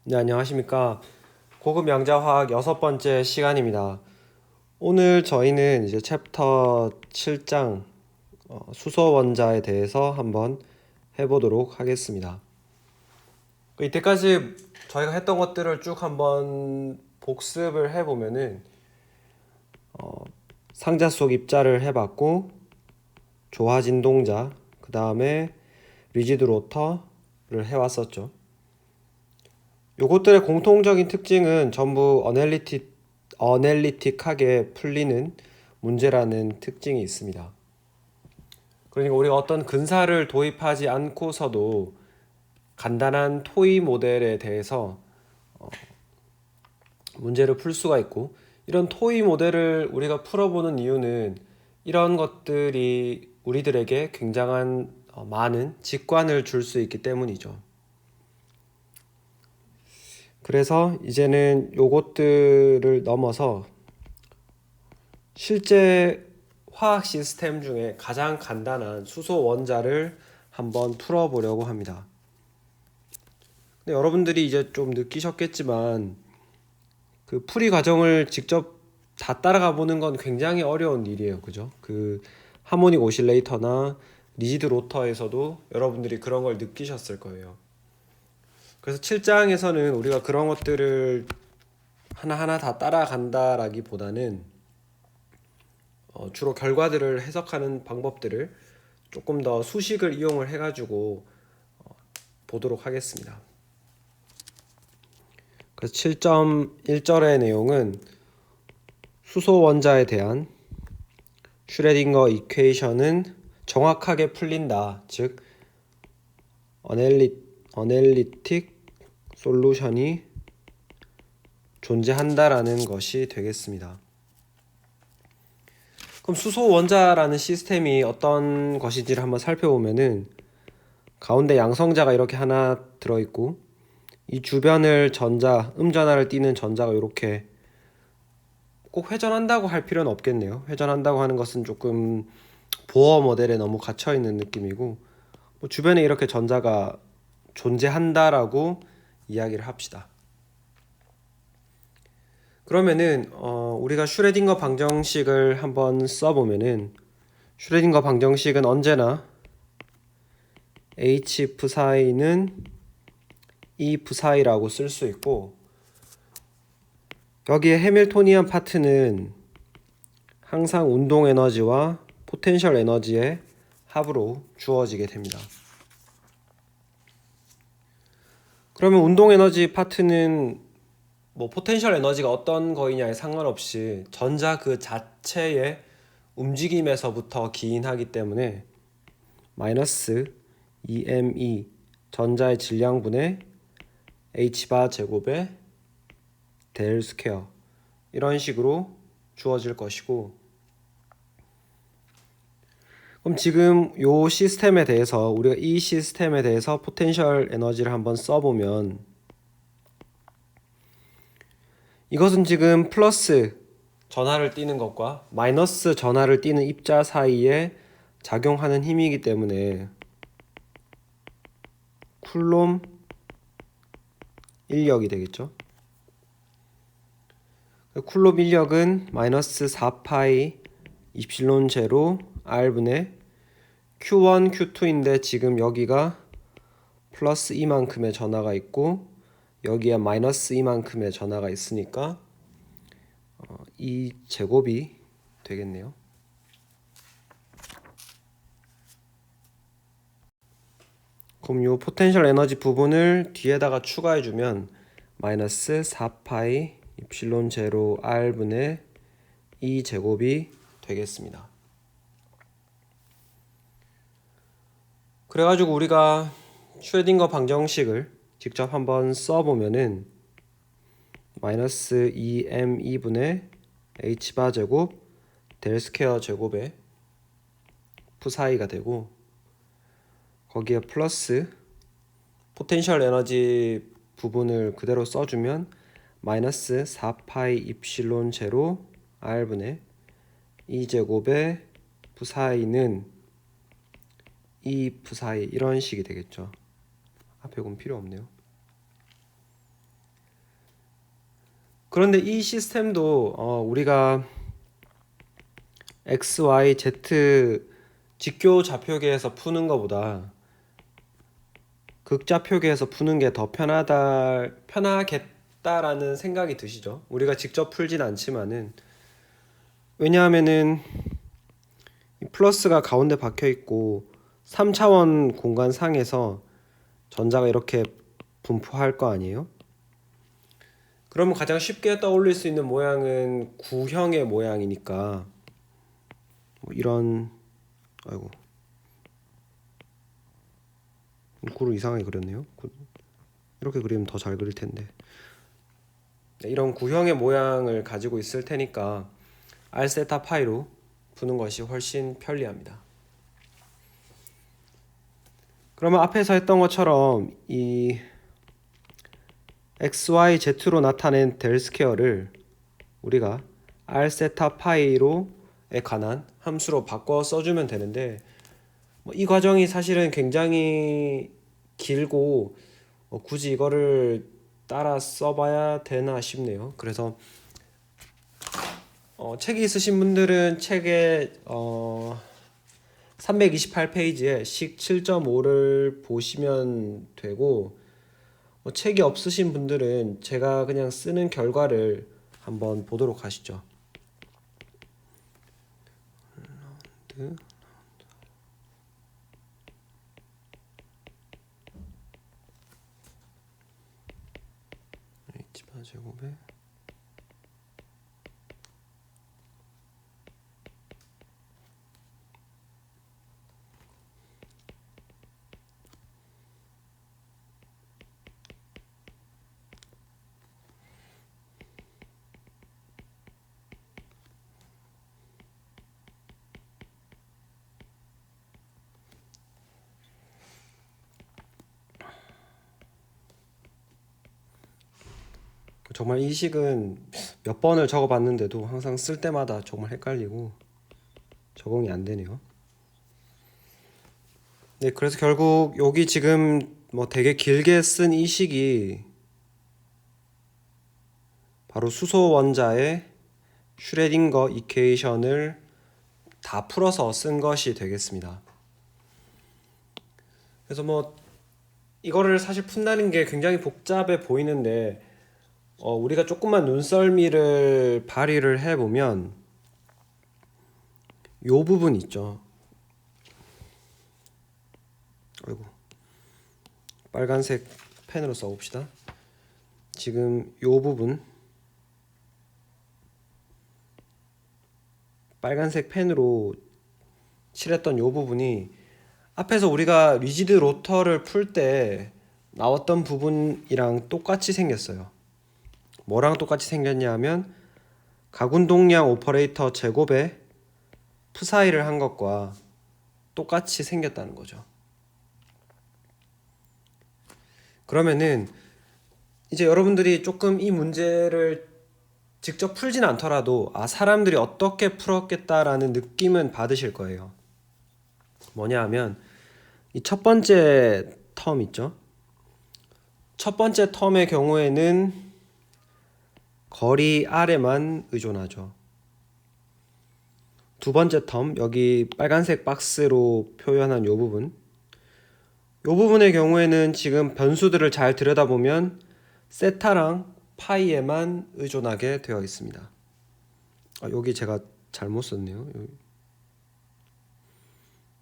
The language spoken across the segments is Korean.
네, 안녕하십니까. 고급 양자화학 6번째 시간입니다. 오늘 저희는 이제 챕터 7장 수소 원자에 대해서 한번 해보도록 하겠습니다. 이때까지 저희가 했던 것들을 쭉 한번 복습을 해보면은 상자 속 입자를 해봤고, 조화 진동자, 그 다음에 리지드 로터를 해왔었죠. 요것들의 공통적인 특징은 전부 어널리틱하게 풀리는 문제라는 특징이 있습니다. 그러니까 우리가 어떤 근사를 도입하지 않고서도 간단한 토의 모델에 대해서 문제를 풀 수가 있고, 이런 토의 모델을 우리가 풀어보는 이유는 이런 것들이 우리들에게 굉장한 많은 직관을 줄 수 있기 때문이죠. 그래서 이제는 요것들을 넘어서 실제 화학 시스템 중에 가장 간단한 수소 원자를 한번 풀어보려고 합니다. 근데 여러분들이 이제 좀 느끼셨겠지만 그 풀이 과정을 직접 다 따라가 보는 건 굉장히 어려운 일이에요. 그죠? 그 하모닉 오실레이터나 리지드 로터에서도 여러분들이 그런 걸 느끼셨을 거예요. 그래서 7장에서는 우리가 그런 것들을 하나하나 다 따라간다라기보다는 주로 결과들을 해석하는 방법들을 조금 더 수식을 이용을 해가지고 보도록 하겠습니다. 그래서 7.1절의 내용은 수소 원자에 대한 슈레딩거 이퀘이션은 정확하게 풀린다. 즉 어널리틱 솔루션이 존재한다라는 것이 되겠습니다. 그럼 수소 원자라는 시스템이 어떤 것인지를 한번 살펴보면은 가운데 양성자가 이렇게 하나 들어있고 이 주변을 음전하를 띠는 전자가 이렇게 꼭 회전한다고 할 필요는 없겠네요. 회전한다고 하는 것은 조금 보어 모델에 너무 갇혀있는 느낌이고 뭐 주변에 이렇게 전자가 존재한다라고 이야기를 합시다. 그러면은 우리가 슈레딩거 방정식을 한번 써보면은 슈레딩거 방정식은 언제나 H psi는 E psi라고 쓸 수 있고 여기에 해밀토니안 파트는 항상 운동 에너지와 포텐셜 에너지의 합으로 주어지게 됩니다. 그러면 운동 에너지 파트는 뭐 포텐셜 에너지가 어떤 거이냐에 상관없이 전자 그 자체의 움직임에서부터 기인하기 때문에 마이너스 EME 전자의 질량분의 H바 제곱의 델 스퀘어 이런 식으로 주어질 것이고, 그럼 지금 이 시스템에 대해서 우리가 이 시스템에 대해서 포텐셜 에너지를 한번 써보면 이것은 지금 플러스 전하를 띠는 것과 마이너스 전하를 띠는 입자 사이에 작용하는 힘이기 때문에 쿨롬 인력이 되겠죠. 쿨롬 인력은 마이너스 4파이 이플론 제로 R분의 Q1, Q2인데 지금 여기가 플러스 이만큼의 전하가 있고 여기에 마이너스 이만큼의 전하가 있으니까 이 제곱이 되겠네요. 그럼 이 포텐셜 에너지 부분을 뒤에다가 추가해주면 마이너스 4파이 이플론 제로 R분의 2 제곱이 되겠습니다. 그래가지고 우리가 슈레딩거 방정식을 직접 한번 써보면은 마이너스 2m2분의 h바 제곱 델 스퀘어 제곱의 p사이가 되고 거기에 플러스 포텐셜 에너지 부분을 그대로 써주면 마이너스 4파이 이플론 제로 R분의 2제곱의 p사이는 2 p사이 이런 식이 되겠죠. 앞에 건 필요 없네요. 그런데 이 시스템도 우리가 x, y, z 직교 좌표계에서 푸는 것보다 극좌표계에서 푸는 게 더 편하겠다라는 생각이 드시죠? 우리가 직접 풀진 않지만은, 왜냐하면은 이 플러스가 가운데 박혀 있고 3차원 공간상에서 전자가 이렇게 분포할 거 아니에요? 그러면 가장 쉽게 떠올릴 수 있는 모양은 구형의 모양이니까, 뭐 이런, 아이고 구를 이상하게 그렸네요. 이렇게 그리면 더 잘 그릴 텐데. 네, 이런 구형의 모양을 가지고 있을 테니까 R세타 파이로 푸는 것이 훨씬 편리합니다. 그러면 앞에서 했던 것처럼 이 x, y, z로 나타낸 델 스퀘어를 우리가 R세타 파이로에 관한 함수로 바꿔 써주면 되는데, 이 과정이 사실은 굉장히 길고 굳이 이거를 따라 써봐야 되나 싶네요. 그래서 책이 있으신 분들은 책의 328페이지에 식 7.5를 보시면 되고, 책이 없으신 분들은 제가 그냥 쓰는 결과를 한번 보도록 하시죠. H바 제곱에 정말 이 식은 몇 번을 적어봤는데도 항상 쓸 때마다 정말 헷갈리고 적응이 안 되네요. 네, 그래서 결국 여기 지금 뭐 되게 길게 쓴 이 식이 바로 수소 원자의 슈레딩거 이퀘이션을 다 풀어서 쓴 것이 되겠습니다. 그래서 뭐 이거를 사실 푼다는 게 굉장히 복잡해 보이는데, 우리가 조금만 눈썰미를 발휘를 해보면 요 부분 있죠. 아이고, 빨간색 펜으로 써봅시다. 지금 요 부분, 빨간색 펜으로 칠했던 요 부분이 앞에서 우리가 리지드 로터를 풀 때 나왔던 부분이랑 똑같이 생겼어요. 뭐랑 똑같이 생겼냐 하면 가군동량 오퍼레이터 제곱에 푸사이를 한 것과 똑같이 생겼다는 거죠. 그러면은 이제 여러분들이 조금 이 문제를 직접 풀진 않더라도 사람들이 어떻게 풀었겠다라는 느낌은 받으실 거예요. 뭐냐 하면 이 첫 번째 텀 있죠? 첫 번째 텀의 경우에는 거리 R에만 의존하죠. 두 번째 텀, 여기 빨간색 박스로 표현한 요 부분의 경우에는 지금 변수들을 잘 들여다보면 세타랑 파이에만 의존하게 되어 있습니다. 여기 제가 잘못 썼네요.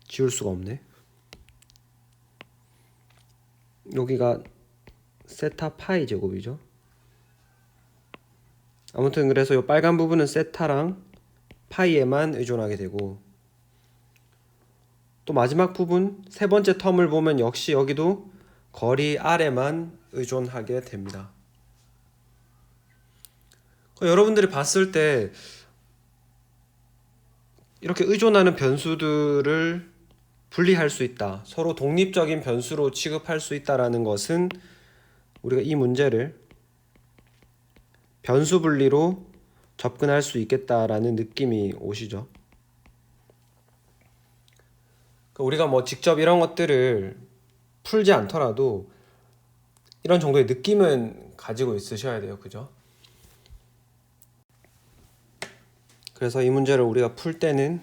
지울 수가 없네. 여기가 세타 파이 제곱이죠. 아무튼 그래서 이 빨간 부분은 세타랑 파이에만 의존하게 되고, 또 마지막 부분 세 번째 텀을 보면 역시 여기도 거리 R에만 의존하게 됩니다. 여러분들이 봤을 때 이렇게 의존하는 변수들을 분리할 수 있다, 서로 독립적인 변수로 취급할 수 있다라는 것은 우리가 이 문제를 변수 분리로 접근할 수 있겠다라는 느낌이 오시죠. 우리가 뭐 직접 이런 것들을 풀지 않더라도 이런 정도의 느낌은 가지고 있으셔야 돼요. 그죠? 그래서 이 문제를 우리가 풀 때는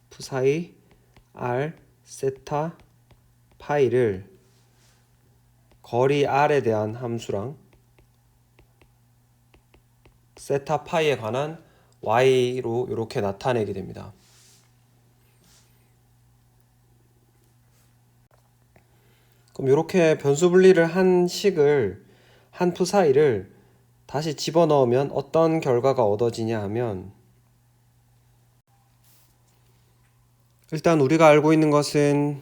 푸사이 r 세타 파이를 거리 r에 대한 함수랑 세타 파이에 관한 y로 이렇게 나타내게 됩니다. 그럼 이렇게 변수 분리를 한 식을 한 푸사이를 다시 집어넣으면 어떤 결과가 얻어지냐 하면, 일단 우리가 알고 있는 것은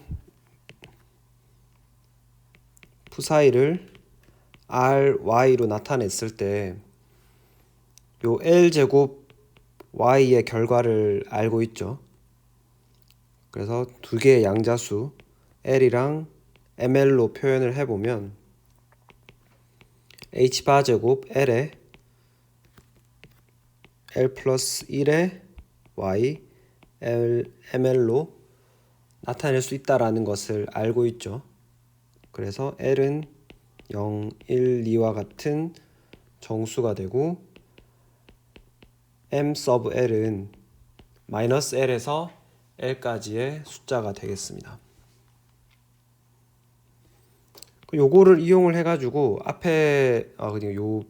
푸사이를 ry로 나타냈을 때 요 l제곱 y의 결과를 알고 있죠. 그래서 두 개의 양자수 l이랑 ml로 표현을 해보면 h바 제곱 l에 l 플러스 1의 y ml로 나타낼 수 있다라는 것을 알고 있죠. 그래서 l은 0, 1, 2와 같은 정수가 되고 m 서브 l은 마이너스 l에서 l까지의 숫자가 되겠습니다. 요거를 이용을 해가지고 앞에 그냥 요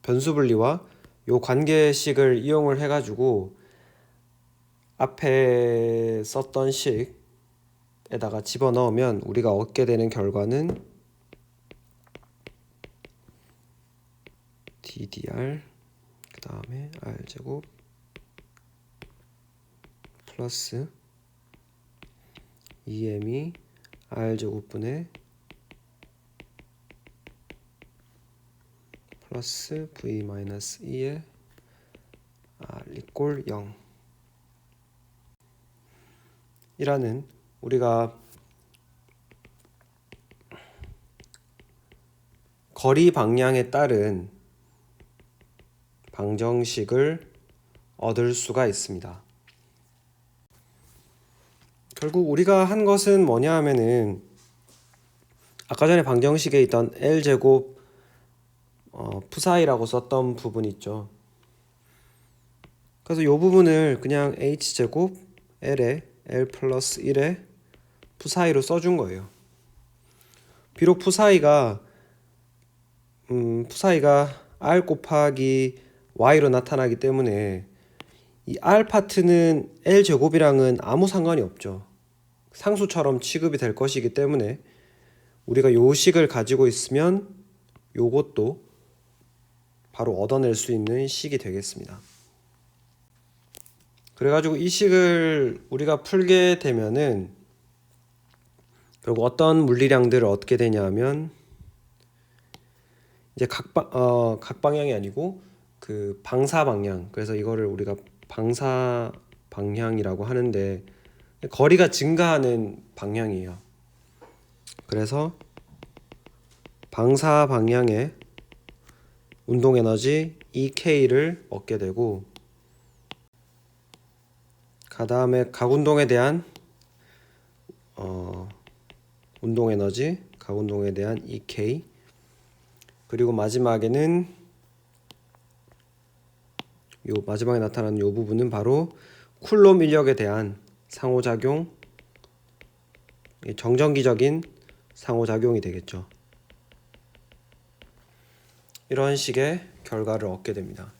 변수 분리와 요 관계식을 이용을 해가지고 앞에 썼던 식에다가 집어넣으면 우리가 얻게 되는 결과는 ddr 그 다음에 r제곱 플러스 2m이 r제곱분의 플러스 v-2의 r 이꼴 0 이라는 우리가 거리 방향에 따른 방정식을 얻을 수가 있습니다. 결국 우리가 한 것은 뭐냐 하면은 아까 전에 방정식에 있던 l제곱 푸사이라고 썼던 부분 있죠. 그래서 이 부분을 그냥 h제곱 l에 l 플러스 1에 푸사이로 써준 거예요. 비록 푸사이가 r 곱하기 y로 나타나기 때문에 이 r 파트는 l 제곱이랑은 아무 상관이 없죠. 상수처럼 취급이 될 것이기 때문에 우리가 요 식을 가지고 있으면 요것도 바로 얻어낼 수 있는 식이 되겠습니다. 그래가지고 이 식을 우리가 풀게 되면은 결국 어떤 물리량들을 얻게 되냐면 이제 각 방향이 아니고 그 방사 방향, 그래서 이거를 우리가 방사 방향이라고 하는데 거리가 증가하는 방향이에요. 그래서 방사 방향의 운동 에너지 EK를 얻게 되고, 그 다음에 각 운동에 대한 운동 에너지, 각 운동에 대한 EK, 그리고 마지막에는 요 마지막에 나타나는 요 부분은 바로 쿨롬 인력에 대한 상호작용, 정전기적인 상호작용이 되겠죠. 이런 식의 결과를 얻게 됩니다.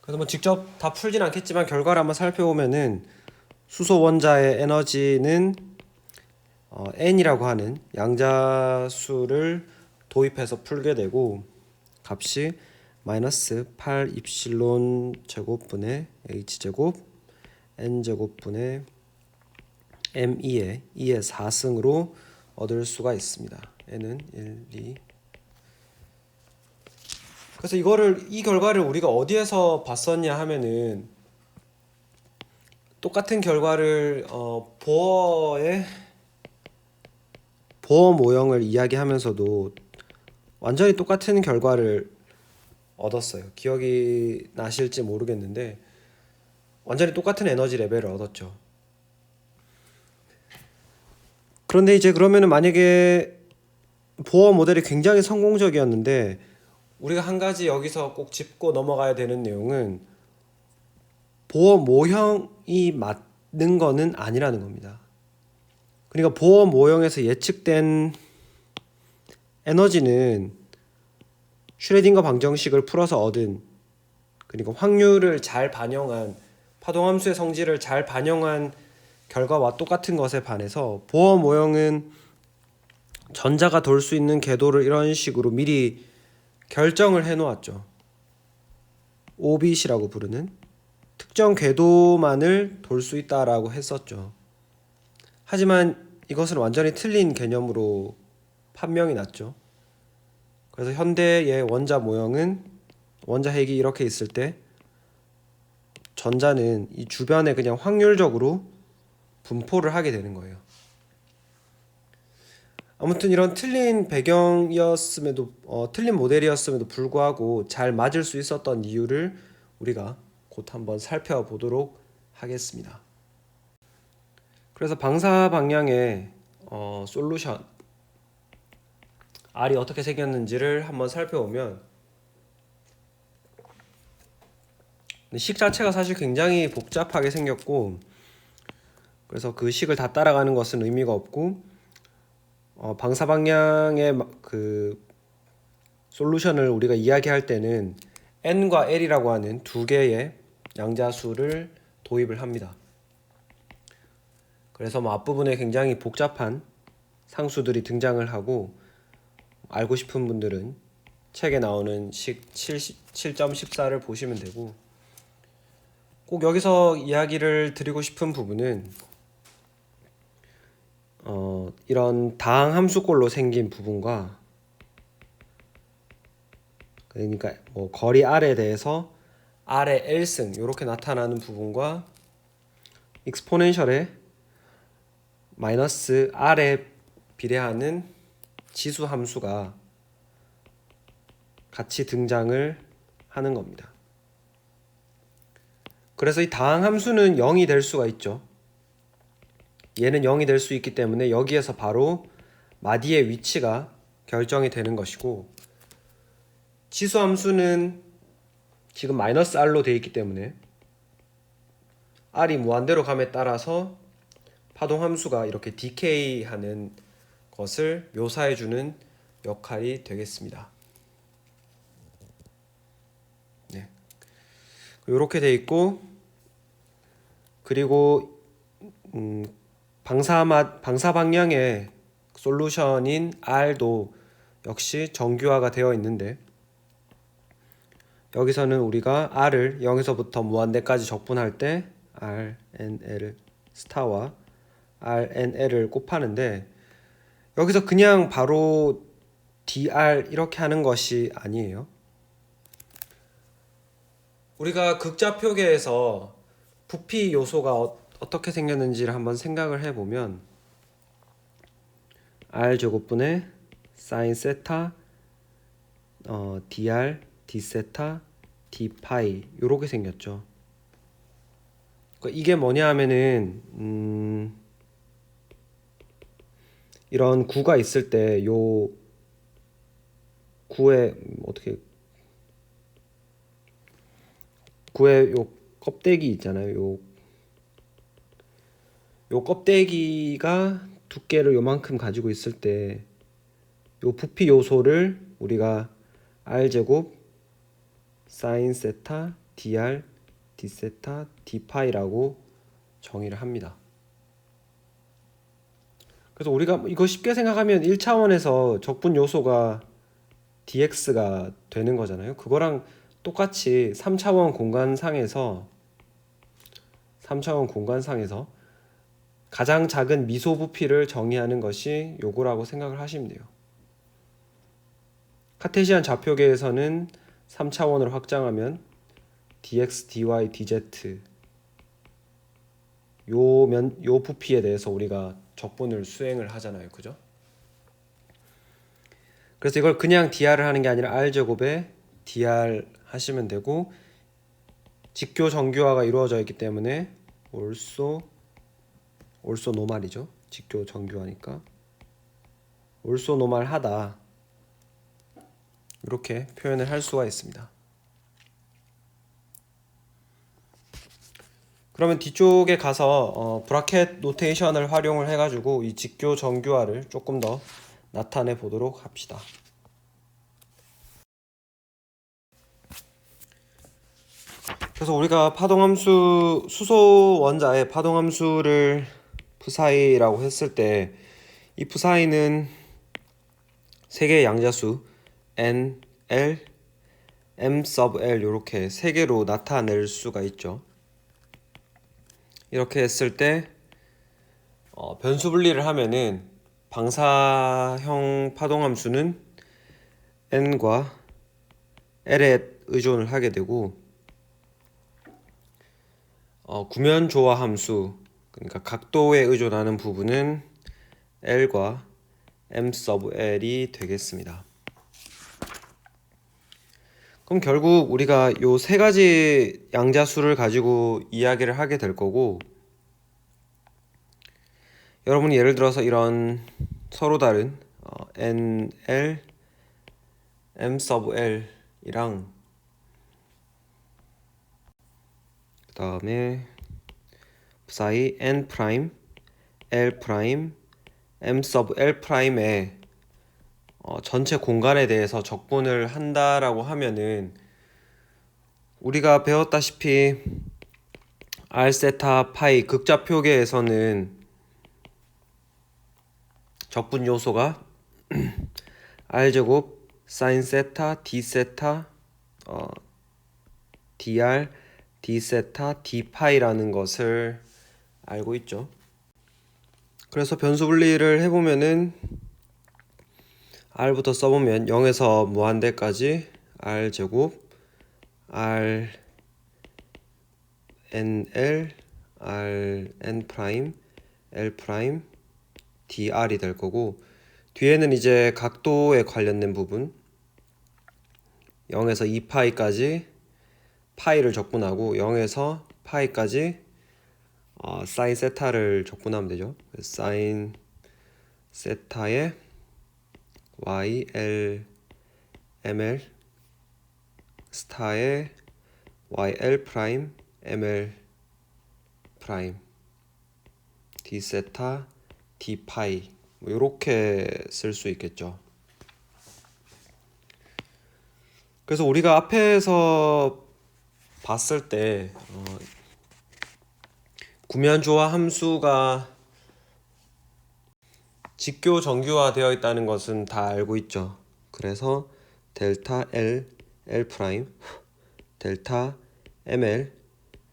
그래서 뭐 직접 다 풀진 않겠지만 결과를 한번 살펴보면은 수소 원자의 에너지는 n이라고 하는 양자수를 도입해서 풀게 되고, 값이 마이너스 8 입실론 제곱분의 h제곱 n제곱분의 m2의 2의 4승으로 얻을 수가 있습니다. n은 1, 2. 그래서 이 결과를 우리가 어디에서 봤었냐 하면은 똑같은 결과를 보어의 보어 모형을 이야기하면서도 완전히 똑같은 결과를 얻었어요. 기억이 나실지 모르겠는데 완전히 똑같은 에너지 레벨을 얻었죠. 그런데 이제 그러면은 만약에 보어 모델이 굉장히 성공적이었는데 우리가 한 가지 여기서 꼭 짚고 넘어가야 되는 내용은 보어 모형이 맞는 거는 아니라는 겁니다. 그러니까 보어 모형에서 예측된 에너지는 슈레딩거 방정식을 풀어서 얻은, 그러니까 확률을 잘 반영한, 파동함수의 성질을 잘 반영한 결과와 똑같은 것에 반해서 보어 모형은 전자가 돌 수 있는 궤도를 이런 식으로 미리 결정을 해 놓았죠. 오빗이라고 부르는 특정 궤도만을 돌 수 있다라고 했었죠. 하지만 이것은 완전히 틀린 개념으로 판명이 났죠. 그래서 현대의 원자 모형은, 원자 핵이 이렇게 있을 때 전자는 이 주변에 그냥 확률적으로 분포를 하게 되는 거예요. 아무튼 이런 틀린 배경이었음에도 틀린 모델이었음에도 불구하고 잘 맞을 수 있었던 이유를 우리가 곧 한번 살펴보도록 하겠습니다. 그래서 방사 방향의 솔루션 R이 어떻게 생겼는지를 한번 살펴보면, 식 자체가 사실 굉장히 복잡하게 생겼고, 그래서 그 식을 다 따라가는 것은 의미가 없고, 방사 방향의 그 솔루션을 우리가 이야기할 때는 n과 l이라고 하는 두 개의 양자수를 도입을 합니다. 그래서 앞부분에 굉장히 복잡한 상수들이 등장을 하고, 알고 싶은 분들은 책에 나오는 식 7.14를 보시면 되고, 꼭 여기서 이야기를 드리고 싶은 부분은 이런 다항함수꼴로 생긴 부분과, 그러니까 뭐 거리 R에 대해서 R의 L승 이렇게 나타나는 부분과 익스포넨셜의 마이너스 R에 비례하는 지수 함수가 같이 등장을 하는 겁니다. 그래서 이 다항함수는 0이 될 수가 있죠. 얘는 0이 될 수 있기 때문에 여기에서 바로 마디의 위치가 결정이 되는 것이고, 지수함수는 지금 마이너스 R로 되어 있기 때문에 R이 무한대로 감에 따라서 파동함수가 이렇게 디케이하는 것을 묘사해주는 역할이 되겠습니다. 네. 이렇게 되어 있고, 그리고 방사 방향의 솔루션인 R도 역시 정규화가 되어 있는데, 여기서는 우리가 R을 0에서부터 무한대까지 적분할 때 RNL 스타와 RNL을 곱하는데, 여기서 그냥 바로 DR 이렇게 하는 것이 아니에요. 우리가 극좌표계에서 부피 요소가 어떻게 생겼는지를 한번 생각을 해보면, R 제곱분의 사인 세타 dr d 세타 d 파이 요렇게 생겼죠. 그러니까 이게 뭐냐 하면은 이런 구가 있을 때 요 구의 어떻게 구의 요 껍데기 있잖아요. 요 껍데기가 두께를 요만큼 가지고 있을 때 요 부피 요소를 우리가 R 제곱 사인 세타 dr d 세타 d 파이라고 정의를 합니다. 그래서 우리가 이거 쉽게 생각하면 1차원에서 적분 요소가 dx가 되는 거잖아요. 그거랑 똑같이 3차원 공간상에서 가장 작은 미소 부피를 정의하는 것이 요거라고 생각을 하시면 돼요. 카테시안 좌표계에서는 3차원으로 확장하면 dx, dy, dz 요 부피에 대해서 우리가 적분을 수행을 하잖아요. 그죠? 그래서 이걸 그냥 dr을 하는 게 아니라 r제곱에 dr 하시면 되고, 직교 정규화가 이루어져 있기 때문에 also 노말이죠. 직교 정규화니까 also 노말하다 이렇게 표현을 할 수가 있습니다. 그러면 뒤쪽에 가서 브라켓 노테이션을 활용을 해가지고 이 직교 정규화를 조금 더 나타내 보도록 합시다. 그래서 우리가 파동함수 수소 원자의 파동함수를 psi라고 했을 때 이 psi는 세 개의 양자수 n, l, m sub l 이렇게 세 개로 나타낼 수가 있죠. 이렇게 했을 때 변수 분리를 하면은 방사형 파동함수는 n과 l에 의존을 하게 되고 구면 조화 함수 그러니까 각도에 의존하는 부분은 l과 m sub l이 되겠습니다. 그럼 결국 우리가 요 세 가지 양자수를 가지고 이야기를 하게 될 거고, 여러분이 예를 들어서 이런 서로 다른 n, l, m sub l 이랑 그 다음에 psi n 프라임, l 프라임, m sub l 프라임의 전체 공간에 대해서 적분을 한다라고 하면은 우리가 배웠다시피 r 세타 파이 극좌 표계에서는 적분 요소가 r 제곱 사인 세타 d 세타 dr d 세타 d 파이라는 것을 알고 있죠. 그래서 변수 분리를 해보면은 r부터 써보면 0에서 무한대까지 r 제곱 r n l r n 프라임 l 프라임 dr이 될 거고, 뒤에는 이제 각도에 관련된 부분 0에서 2파이까지 파이를 적분하고 0에서 파이까지 사인 세타를 적분하면 되죠. 사인 세타의 y l ml 스타의 yl 프라임 ml 프라임 d 세타 d 파이 뭐 이렇게 쓸 수 있겠죠. 그래서 우리가 앞에서 봤을 때 구면조화 함수가 직교 정규화 되어 있다는 것은 다 알고 있죠. 그래서 델타 L, L 프라임, 델타 ML,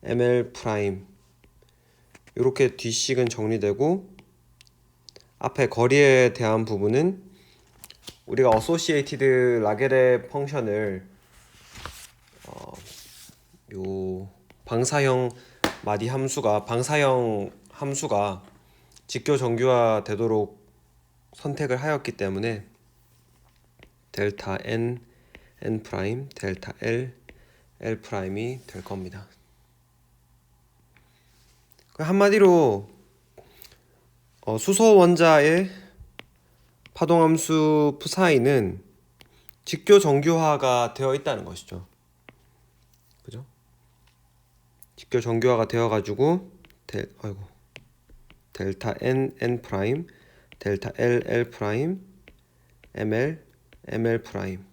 ML 프라임 이렇게 뒤식은 정리되고, 앞에 거리에 대한 부분은 우리가 어소시에이티드 라게레 펑션을 요 방사형 마디 함수가 직교 정규화 되도록 선택을 하였기 때문에 델타 n, n 프라임, 델타 l, l 프라임이 될 겁니다. 한마디로 수소 원자의 파동함수 psi는 직교 정규화가 되어 있다는 것이죠. 그죠? 직교 정규화가 되어 가지고 델타 n, n 프라임, 델타 l, l 프라임, ml, ml 프라임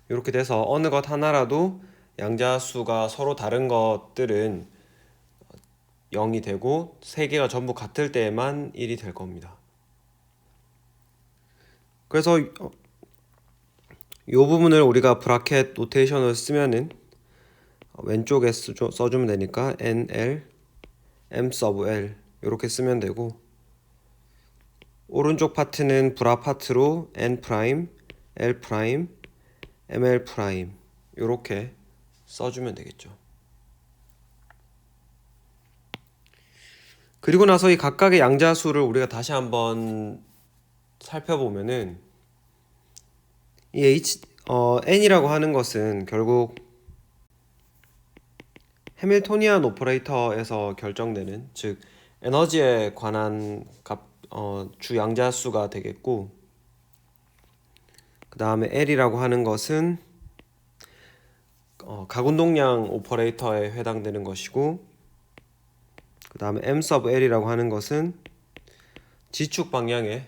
이렇게 돼서 어느 것 하나라도 양자수가 서로 다른 것들은 0이 되고 세 개가 전부 같을 때에만 1이 될 겁니다. 그래서 이 부분을 우리가 브라켓 노테이션을 쓰면은 왼쪽에 써주면 되니까 n, l, m sub l 이렇게 쓰면 되고, 오른쪽 파트는 브라 파트로 n 프라임, l 프라임, ml 프라임 이렇게 써주면 되겠죠. 그리고 나서 이 각각의 양자수를 우리가 다시 한번 살펴보면은 이 n이라고 하는 것은 결국 해밀토니안 오퍼레이터에서 결정되는, 즉 에너지에 관한 주 양자수가 되겠고, 그 다음에 L이라고 하는 것은 가군동량 오퍼레이터에 해당되는 것이고, 그 다음에 M sub L이라고 하는 것은 지축 방향의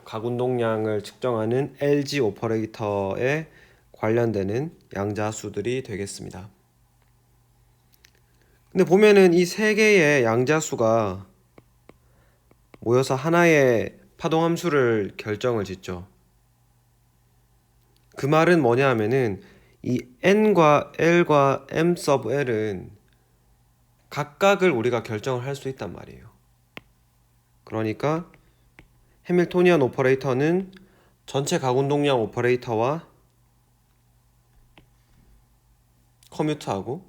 가군동량을 측정하는 LG 오퍼레이터에 관련되는 양자수들이 되겠습니다. 근데 보면은 이 세 개의 양자수가 모여서 하나의 파동함수를 결정을 짓죠. 그 말은 뭐냐 하면은 이 N과 L과 M sub L은 각각을 우리가 결정을 할 수 있단 말이에요. 그러니까 해밀토니안 오퍼레이터는 전체 가군동량 오퍼레이터와 커뮤트하고,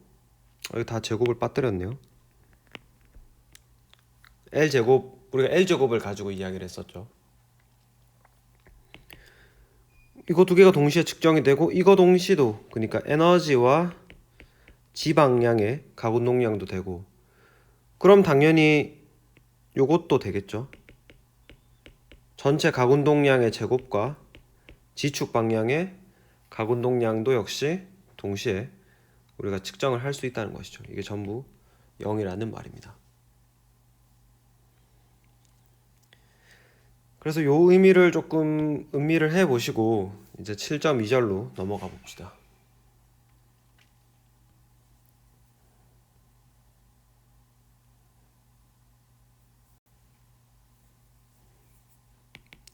여기 다 제곱을 빠뜨렸네요. L제곱, 우리가 L제곱을 가지고 이야기를 했었죠. 이거 두 개가 동시에 측정이 되고, 이거 동시도, 그러니까 에너지와 지방량의 가군동량도 되고, 그럼 당연히 요것도 되겠죠. 전체 가군동량의 제곱과 지축 방향의 가군동량도 역시 동시에 우리가 측정을 할 수 있다는 것이죠. 이게 전부 0이라는 말입니다. 그래서 요 의미를 조금 음미를 해 보시고 이제 7.2절로 넘어가 봅시다.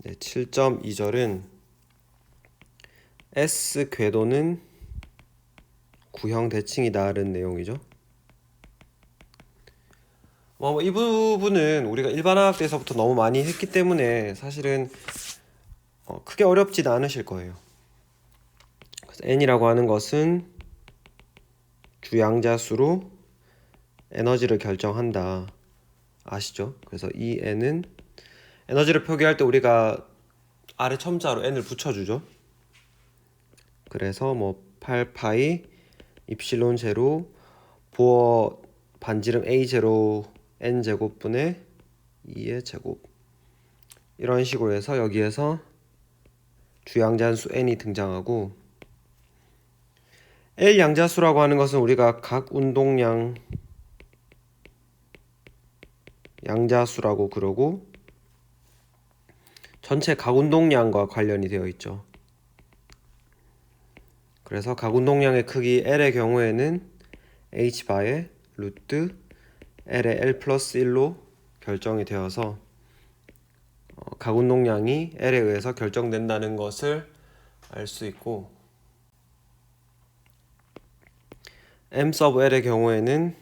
네, 7.2절은 S 궤도는 구형 대칭이다라는 내용이죠. 이 부분은 우리가 일반화학 때에서부터 너무 많이 했기 때문에 사실은 크게 어렵진 않으실 거예요. 그래서 N이라고 하는 것은 주양자수로 에너지를 결정한다. 아시죠? 그래서 이 N은 에너지를 표기할 때 우리가 아래 첨자로 N을 붙여주죠. 그래서 8파이 입실론 제로 보어 반지름 A 제로 N 제곱분의 2의 제곱, 이런 식으로 해서 여기에서 주양자수 N이 등장하고, L 양자수라고 하는 것은 우리가 각 운동량 양자수라고 그러고 전체 각 운동량과 관련이 되어 있죠. 그래서 각 운동량의 크기 L의 경우에는 H바의 루트 L의 L 플러스 1로 결정이 되어서 각 운동량이 L에 의해서 결정된다는 것을 알 수 있고, M sub L의 경우에는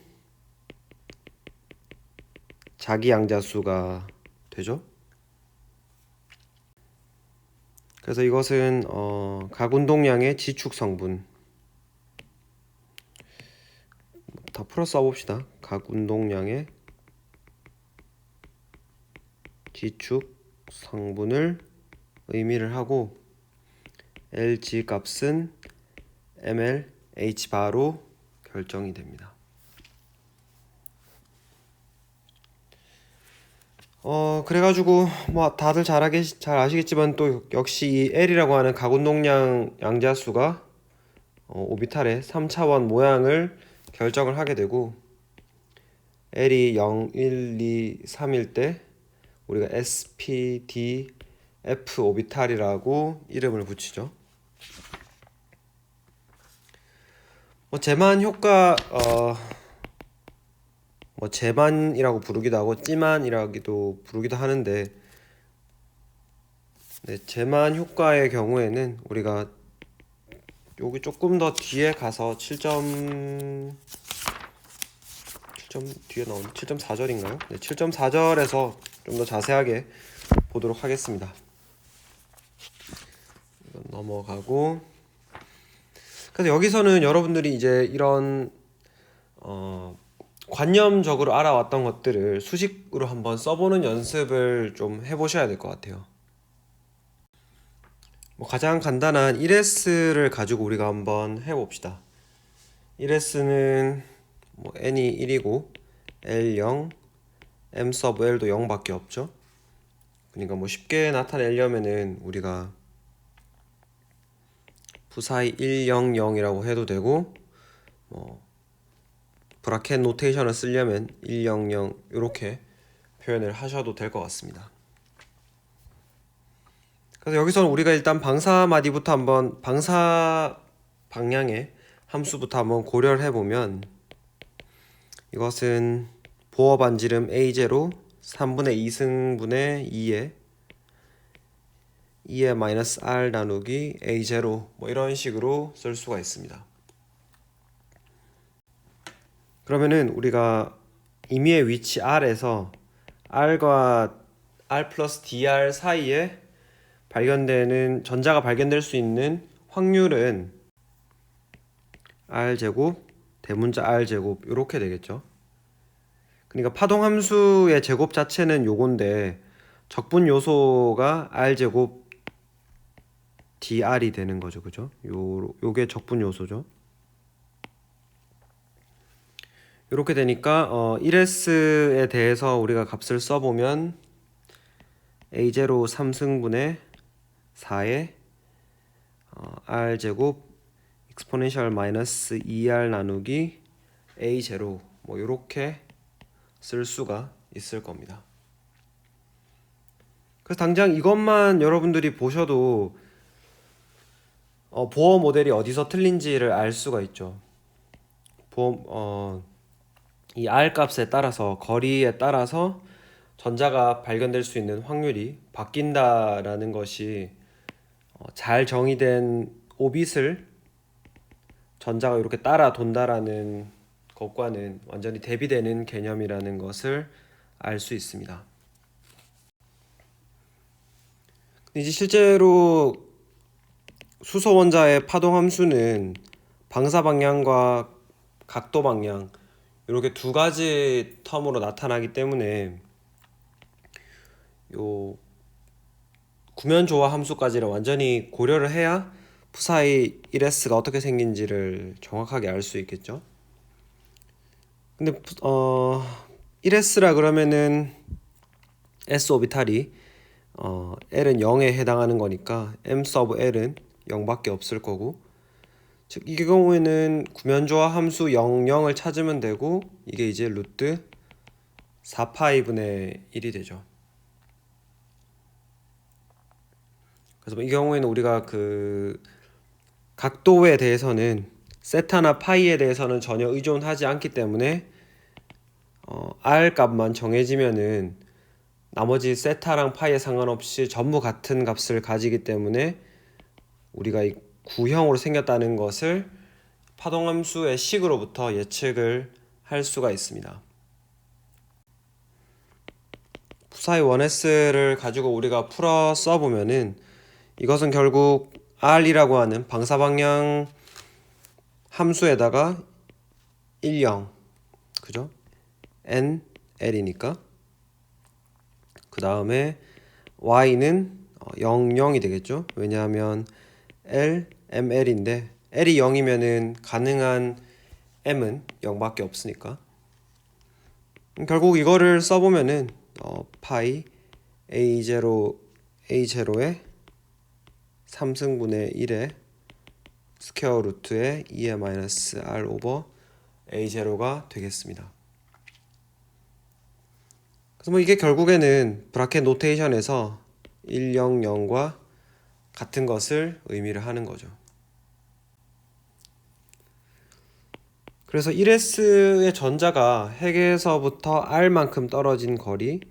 자기 양자수가 되죠. 그래서 이것은 각 운동량의 지축 성분, 다 풀어 써봅시다. 각 운동량의 지축 성분을 의미를 하고 LG 값은 ml h바로 결정이 됩니다. 그래가지고 다들 잘 아시겠지만 또 역시 이 L이라고 하는 가군동량 양자수가 오비탈의 3차원 모양을 결정을 하게 되고, L이 0, 1, 2, 3일 때 우리가 SPDF 오비탈이라고 이름을 붙이죠. 제만 효과, 제만이라고 부르기도 하고 찌만이라기도 부르기도 하는데, 네, 제만 효과의 경우에는 우리가 여기 조금 더 뒤에 가서 7점 뒤에 나온 7.4절인가요? 네, 7.4절에서 좀 더 자세하게 보도록 하겠습니다. 이건 넘어가고, 그래서 여기서는 여러분들이 이제 이런 관념적으로 알아왔던 것들을 수식으로 한번 써보는 연습을 좀 해보셔야 될 것 같아요. 가장 간단한 1S를 가지고 우리가 한번 해봅시다. 1S는 N이 1이고 L 0, M sub L도 0밖에 없죠. 그러니까 쉽게 나타내려면은 우리가 푸사이 100이라고 해도 되고 브라켓 노테이션을 쓰려면 100 이렇게 표현을 하셔도 될 것 같습니다. 그래서 여기서는 우리가 일단 방사 마디부터 한번 방사 방향의 함수부터 한번 고려를 해보면 이것은 보어 반지름 A0 3분의 2승분의 2의 마이너스 R 나누기 A0 이런 식으로 쓸 수가 있습니다. 그러면은 우리가 임의의 위치 R에서 R과 R 플러스 DR 사이에 발견되는 전자가 발견될 수 있는 확률은 R제곱 대문자 R제곱 이렇게 되겠죠. 그러니까 파동함수의 제곱 자체는 요건데 적분 요소가 R제곱 DR이 되는 거죠. 그죠? 요게 적분 요소죠. 이렇게 되니까 1S에 대해서 우리가 값을 써보면 A0 3승분의 4의 R제곱 exponential 마이너스 2R 나누기 A0 이렇게 쓸 수가 있을 겁니다. 그래서 당장 이것만 여러분들이 보셔도 보어 모델이 어디서 틀린지를 알 수가 있죠. 이 R 값에 따라서 거리에 따라서 전자가 발견될 수 있는 확률이 바뀐다라는 것이 잘 정의된 오빗을 전자가 이렇게 따라 돈다라는 것과는 완전히 대비되는 개념이라는 것을 알 수 있습니다. 이제 실제로 수소 원자의 파동 함수는 방사 방향과 각도 방향 이렇게 두 가지 텀으로 나타나기 때문에 요 구면 조화 함수까지를 완전히 고려를 해야 푸사이 1S가 어떻게 생긴지를 정확하게 알 수 있겠죠. 근데 1S라 그러면은 S 오비탈이 L은 0에 해당하는 거니까 M 서브 L은 0밖에 없을 거고, 즉 이 경우에는 구면조화 함수 00을 찾으면 되고 이게 이제 루트 4파이분의 1이 되죠. 그래서 이 경우에는 우리가 그 각도에 대해서는 세타나 파이에 대해서는 전혀 의존하지 않기 때문에 R 값만 정해지면은 나머지 세타랑 파이에 상관없이 전부 같은 값을 가지기 때문에 우리가 이 구형으로 생겼다는 것을 파동함수의 식으로부터 예측을 할 수가 있습니다. 푸사이 1S를 가지고 우리가 풀어 써보면은 이것은 결국 R이라고 하는 방사방향 함수에다가 10 그죠? N, L이니까 그 다음에 Y는 00이 되겠죠? 왜냐하면 L, ML인데 L이 0이면은 가능한 M은 0밖에 없으니까 결국 이거를 써보면은 파이 A0의 3승분의 1의 스퀘어 루트의 2의 마이너스 R 오버 A0가 되겠습니다. 그래서 이게 결국에는 브라켓 노테이션에서 100과 같은 것을 의미를 하는 거죠. 그래서 1S의 전자가 핵에서부터 R만큼 떨어진 거리,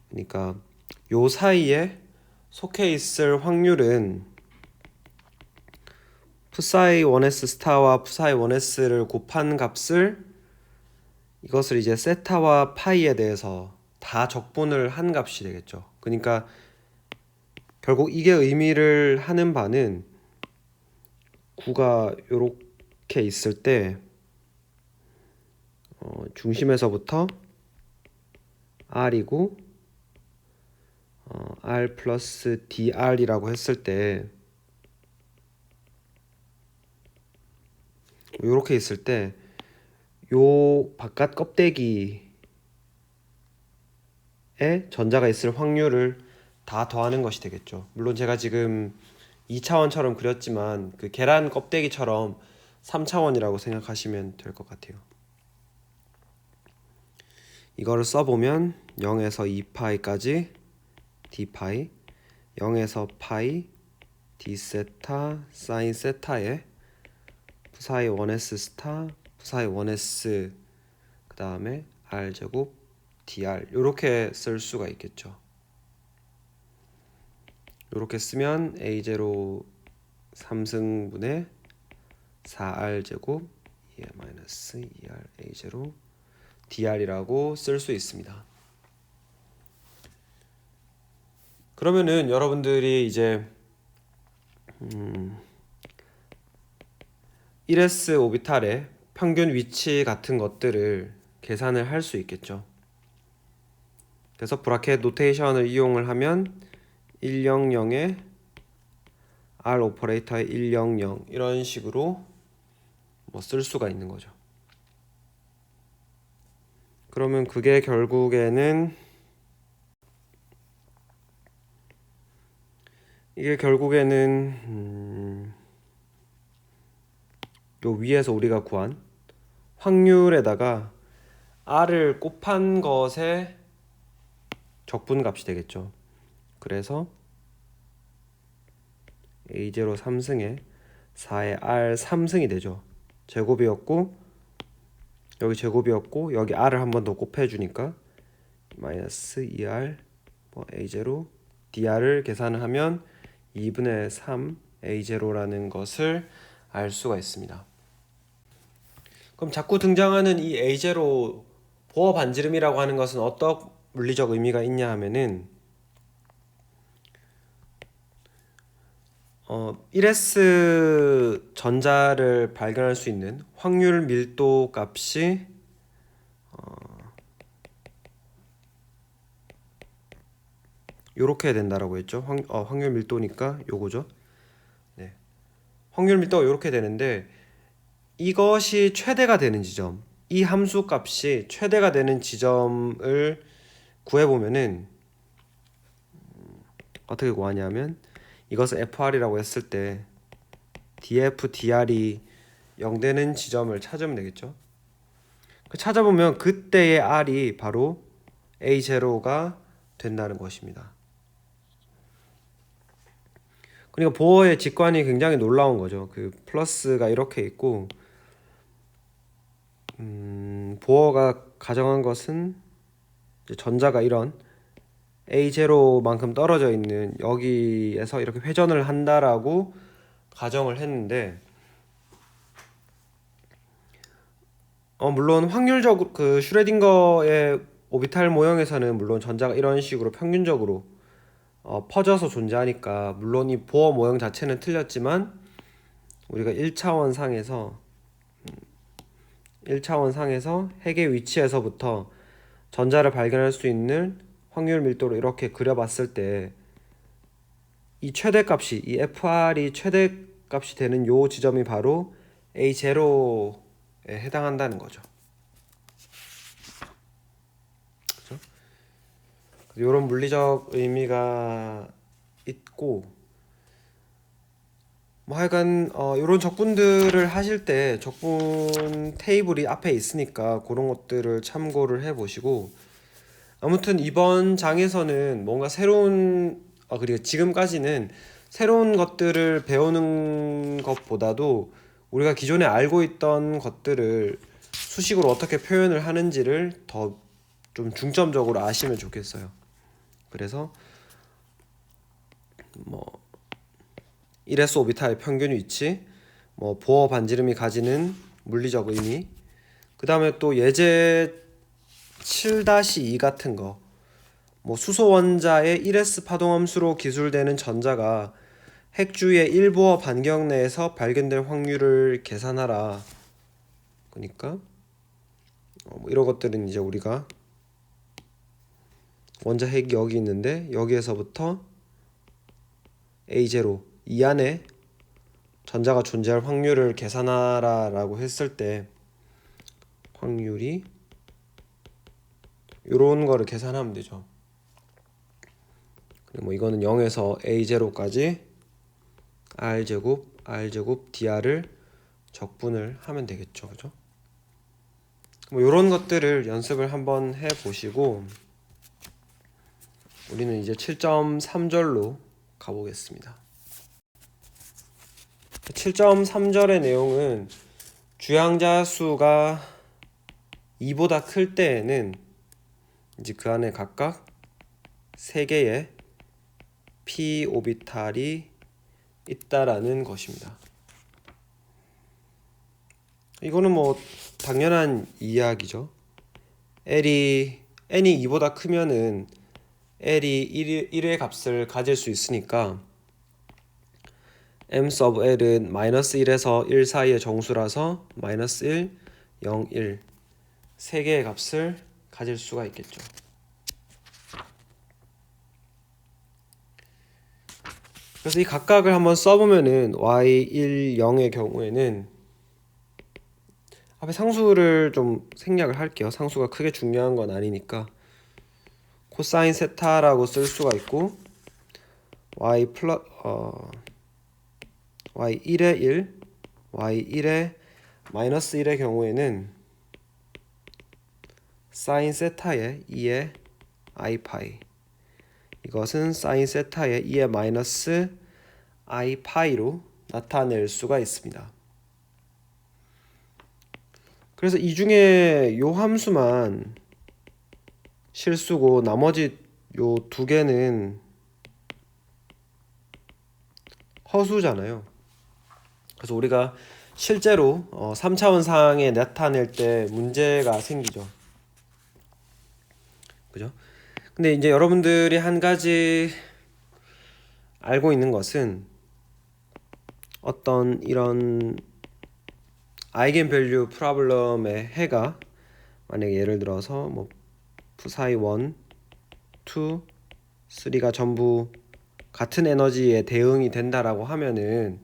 그러니까 요 사이에 속해 있을 확률은 푸사이 1S 스타와 푸사이 1S를 곱한 값을 이것을 이제 세타와 파이에 대해서 다 적분을 한 값이 되겠죠. 그러니까 결국 이게 의미를 하는 바는 구가 요렇게 있을 때 중심에서부터 R이고 R 플러스 DR이라고 했을 때 요렇게 있을 때 요 바깥 껍데기에 전자가 있을 확률을 다 더하는 것이 되겠죠. 물론 제가 지금 2차원처럼 그렸지만 그 계란 껍데기처럼 3차원이라고 생각하시면 될 것 같아요. 이거를 써보면 0에서 2파이까지 d파이, 0에서 파이 d세타 사인 세타에 부사의 1s 스타, 부사의 1s 그 다음에 r제곱 dr 이렇게 쓸 수가 있겠죠. 이렇게 쓰면 a0 3승분의 4r제곱 2r 마이너스 2r a0 dr이라고 쓸 수 있습니다. 그러면은 여러분들이 이제 1s 오비탈의 평균 위치 같은 것들을 계산을 할 수 있겠죠. 그래서 브라켓 노테이션을 이용을 하면 100에 r 오퍼레이터의 100 이런 식으로 뭐 쓸 수가 있는 거죠. 그러면 그게 결국에는 요 위에서 우리가 구한 확률에다가 r을 곱한 것의 적분값이 되겠죠. 그래서 a0 3승에 4의 r 3승이 되죠. 제곱이었고 여기 제곱이었고 여기 r을 한 번 더 곱해주니까 마이너스 2r a0 dr을 계산을 하면 2분의 3 a0라는 것을 알 수가 있습니다. 그럼 자꾸 등장하는 이 a0 보어 반지름이라고 하는 것은 어떤 물리적 의미가 있냐 하면은 1s 전자를 발견할 수 있는 확률 밀도 값이 요렇게 된다라고 했죠. 확률 밀도니까 요거죠. 네. 확률 밀도가 요렇게 되는데 이것이 최대가 되는 지점, 이 함수 값이 최대가 되는 지점을 구해보면은 어떻게 구하냐면 이것을 FR이라고 했을 때 DF, DR이 0 되는 지점을 찾으면 되겠죠. 찾아보면 그때의 R이 바로 A0가 된다는 것입니다. 그러니까 보어의 직관이 굉장히 놀라운 거죠. 그 플러스가 이렇게 있고 보어가 가정한 것은 전자가 이런 A0만큼 떨어져 있는 여기에서 이렇게 회전을 한다라고 가정을 했는데 물론 확률적으로 그 슈레딩거의 오비탈 모형에서는 물론 전자가 이런 식으로 평균적으로 퍼져서 존재하니까 물론 이 보어 모형 자체는 틀렸지만 우리가 1차원 상에서 핵의 위치에서부터 전자를 발견할 수 있는 확률 밀도로 이렇게 그려봤을 때 이 최대값이 이 FR이 최대값이 되는 요 지점이 바로 A0에 해당한다는 거죠. 그렇죠? 이런 물리적 의미가 있고 뭐 하여간 이런 적분들을 하실 때 적분 테이블이 앞에 있으니까 그런 것들을 참고를 해 보시고 아무튼 이번 장에서는 뭔가 그리고 지금까지는 새로운 것들을 배우는 것보다도 우리가 기존에 알고 있던 것들을 수식으로 어떻게 표현을 하는지를 더 좀 중점적으로 아시면 좋겠어요. 그래서 뭐 1s 오비탈의 평균 위치, 뭐 보어 반지름이 가지는 물리적 의미, 그 다음에 또 예제 7-2 같은 거, 뭐 수소 원자의 1s 파동함수로 기술되는 전자가 핵 주위의 1보어 반경 내에서 발견될 확률을 계산하라. 그러니까 뭐 이런 것들은 이제 우리가 원자 핵이 여기 있는데 여기에서부터 A0 이 안에 전자가 존재할 확률을 계산하라 라고 했을 때 확률이 요런 거를 계산하면 되죠. 그리고 뭐 이거는 0에서 A0까지 r제곱 dr을 적분을 하면 되겠죠. 그죠? 뭐 이런 것들을 연습을 한번 해 보시고 우리는 이제 7.3절로 가보겠습니다. 7.3절의 내용은 주양자 수가 2보다 클 때에는 이제 그 안에 각각 3개의 p 오비탈이 있다라는 것입니다. 이거는 뭐 당연한 이야기죠. n이 2보다 크면은 L이 1의 값을 가질 수 있으니까 m sub L은 -1에서 1 사이의 정수라서 -1, 0, 1 3개의 값을 가질 수가 있겠죠. 그래서 이 각각을 한번 써보면은 y1, 0의 경우에는 앞에 상수를 좀 생략을 할게요. 상수가 크게 중요한 건 아니니까 코사인 세타라고 쓸 수가 있고 y1의 1, y1의 -1의 경우에는 사인 세타의 2의 i 파이, 이것은 사인 세타의 2의 마이너스 i 파이로 나타낼 수가 있습니다. 그래서 이 중에 요 함수만 실수고 나머지 요 두 개는 허수잖아요. 그래서 우리가 실제로 3차원 상에 나타낼 때 문제가 생기죠. 그죠? 근데 이제 여러분들이 한 가지 알고 있는 것은 어떤 이런 아이겐 밸류 프로블럼의 해가 만약에 예를 들어서 뭐 푸사이 1, 2, 3가 전부 같은 에너지에 대응이 된다라고 하면은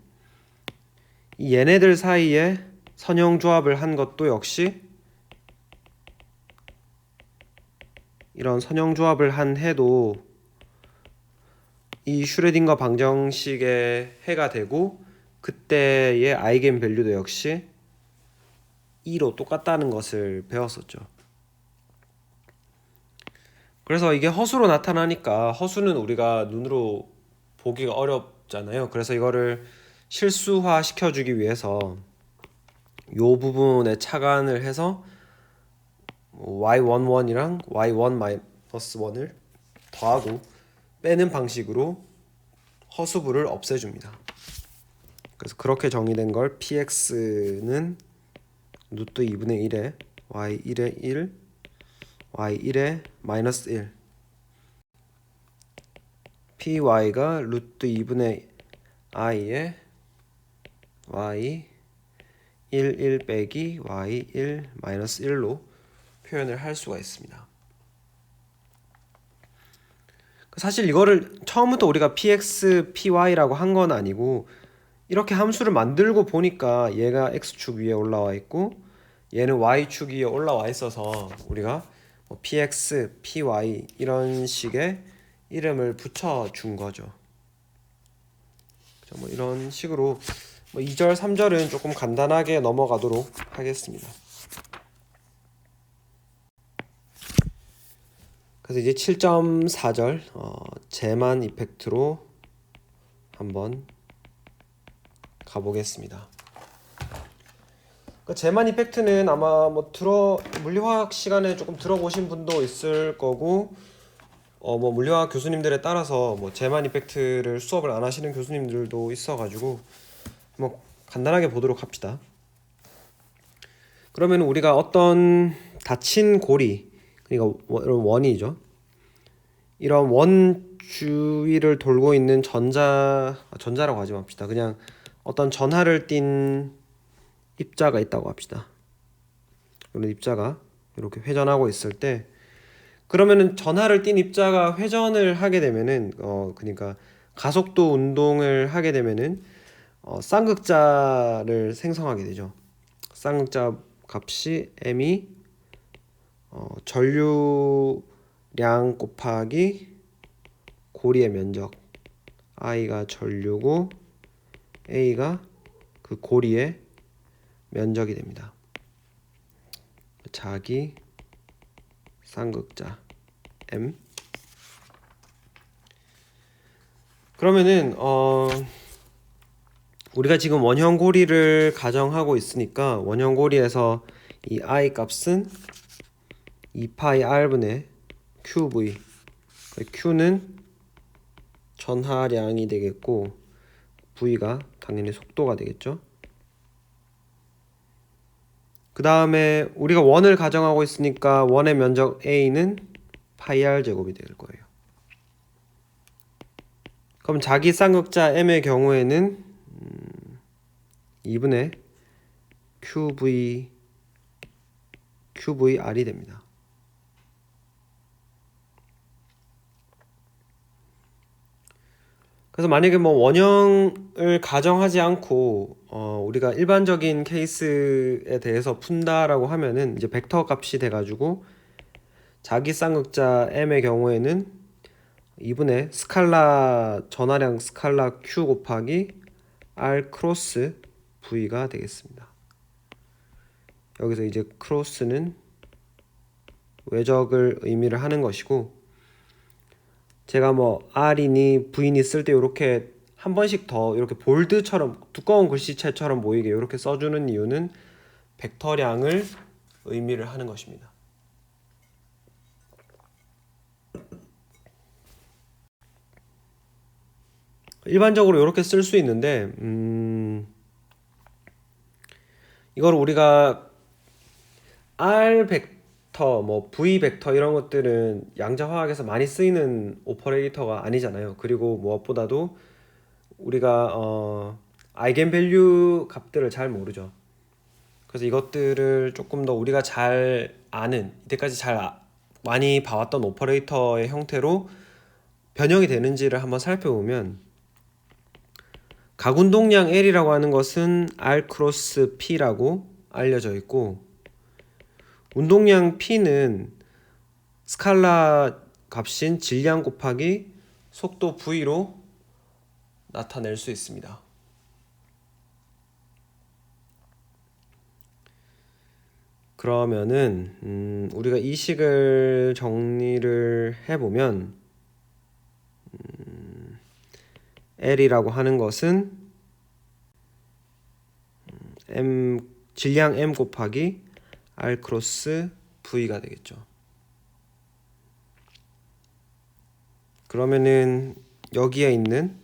이 얘네들 사이에 선형 조합을 한 것도 역시 이런 선형 조합을 한 해도 이 슈레딩거 방정식의 해가 되고 그때의 아이겐 밸류도 역시 2로 똑같다는 것을 배웠었죠. 그래서 이게 허수로 나타나니까 허수는 우리가 눈으로 보기가 어렵잖아요. 그래서 이거를 실수화 시켜주기 위해서 요 부분에 착안을 해서 y11이랑 y1-1을 더하고 빼는 방식으로 허수부를 없애줍니다. 그래서 그렇게 정의된 걸 px는 루트 2분의 1에 y1의 1, y1의 마이너스 1, py가 루트 2분의 i에 y 1, 1 빼기 y 1 마이너스 1로 표현을 할 수가 있습니다. 사실 이거를 처음부터 우리가 px, py라고 한 건 아니고 이렇게 함수를 만들고 보니까 얘가 x축 위에 올라와 있고 얘는 y축 위에 올라와 있어서 우리가 뭐 px, py 이런 식의 이름을 붙여준 거죠. 뭐 이런 식으로 뭐 2절, 3절은 조금 간단하게 넘어가도록 하겠습니다. 그래서 이제 7.4절 제만 이펙트로 한번 가보겠습니다. 그 제만 이펙트는 아마 뭐 물리화학 시간에 조금 들어보신 분도 있을 거고 뭐 물리화학 교수님들에 따라서 뭐 제만 이펙트를 수업을 안 하시는 교수님들도 있어가지고 뭐 간단하게 보도록 합시다. 그러면 우리가 어떤 닫힌 고리, 그러니까 이런 원이죠. 이런 원 주위를 돌고 있는 전자라고 하지 맙시다. 그냥 어떤 전하를 띤 입자가 있다고 합시다. 이런 입자가 이렇게 회전하고 있을 때 그러면은 전하를 띤 입자가 회전을 하게 되면은 그러니까 가속도 운동을 하게 되면은 쌍극자를 생성하게 되죠. 쌍극자 값이 m이 전류량 곱하기 고리의 면적, i가 전류고 A가 그 고리의 면적이 됩니다. 자기 쌍극자 M. 그러면은 우리가 지금 원형 고리를 가정하고 있으니까 원형 고리에서 이 I 값은 2파이 R분의 QV. Q는 전하량이 되겠고 V가 당연히 속도가 되겠죠. 그 다음에 우리가 원을 가정하고 있으니까 원의 면적 A는 파이 R 제곱이 될 거예요. 그럼 자기 쌍극자 M의 경우에는 2분의 QVR이 됩니다. 그래서 만약에 뭐 원형을 가정하지 않고 우리가 일반적인 케이스에 대해서 푼다라고 하면은 이제 벡터 값이 돼가지고 자기 쌍극자 M의 경우에는 2분의 스칼라 전하량 스칼라 Q 곱하기 R 크로스 V가 되겠습니다. 여기서 이제 크로스는 외적을 의미를 하는 것이고, 제가 뭐 R이니 V니 쓸 때 이렇게 한 번씩 더 이렇게 볼드처럼 두꺼운 글씨체처럼 보이게 이렇게 써주는 이유는 벡터량을 의미를 하는 것입니다. 일반적으로 이렇게 쓸 수 있는데 이걸 우리가 R 벡터, 뭐 V 벡터 이런 것들은 양자화학에서 많이 쓰이는 오퍼레이터가 아니잖아요. 그리고 무엇보다도 우리가 아이겐밸류 값들을 잘 모르죠. 그래서 이것들을 조금 더 우리가 잘 아는, 이때까지 많이 봐왔던 오퍼레이터의 형태로 변형이 되는지를 한번 살펴보면, 각운동량 L이라고 하는 것은 R 크로스 P라고 알려져 있고, 운동량 P는 스칼라 값인 질량 곱하기 속도 V로 나타낼 수 있습니다. 그러면은 우리가 이 식을 정리를 해보면 L이라고 하는 것은 질량 M 곱하기 R 크로스 V가 되겠죠. 그러면은 여기에 있는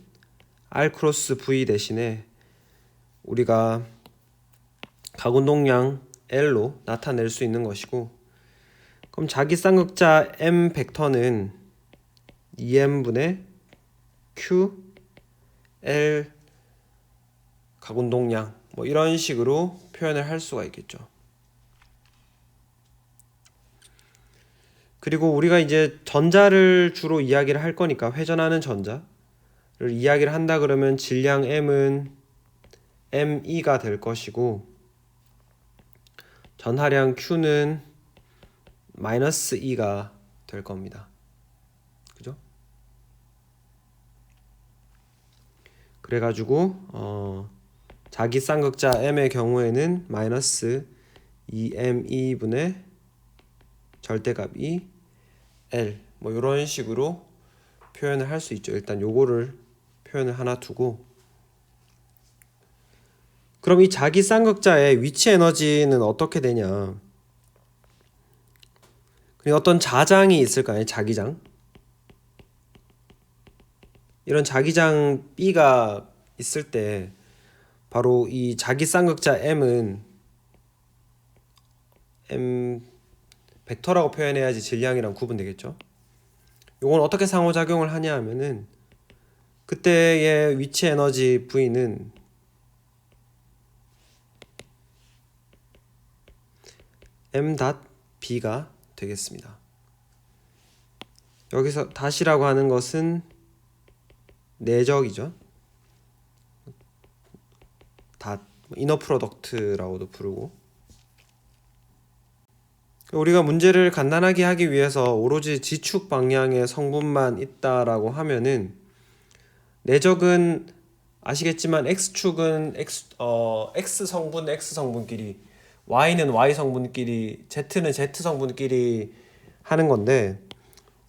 R 크로스 V 대신에 우리가 각운동량 L로 나타낼 수 있는 것이고, 그럼 자기 쌍극자 M 벡터는 2m분의 Q L 각운동량 뭐 이런 식으로 표현을 할 수가 있겠죠. 그리고 우리가 이제 전자를 주로 이야기를 할 거니까 회전하는 전자를 이야기를 한다 그러면 질량 M은 ME가 될 것이고, 전하량 Q는 마이너스 E가 될 겁니다. 그죠? 그래가지고 자기 쌍극자 M의 경우에는 마이너스 2ME분의 절대값이 L 뭐 이런 식으로 표현을 할 수 있죠. 일단 요거를 표현을 하나 두고, 그럼 이 자기 쌍극자의 위치 에너지는 어떻게 되냐? 어떤 자장이 있을까요? 자기장. 이런 자기장 B가 있을 때 바로 이 자기 쌍극자 M은 M 벡터라고 표현해야지 질량이랑 구분되겠죠. 요건 어떻게 상호작용을 하냐 하면은 그때의 위치 에너지 V는 M.B가 되겠습니다. 여기서 닷이라고 하는 것은 내적이죠. 닷, 이너 프로덕트라고도 부르고. 우리가 문제를 간단하게 하기 위해서 오로지 지축 방향의 성분만 있다라고 하면은 내적은 아시겠지만 X축은 X 성분 X 성분끼리, Y는 Y 성분끼리, Z는 Z 성분끼리 하는 건데,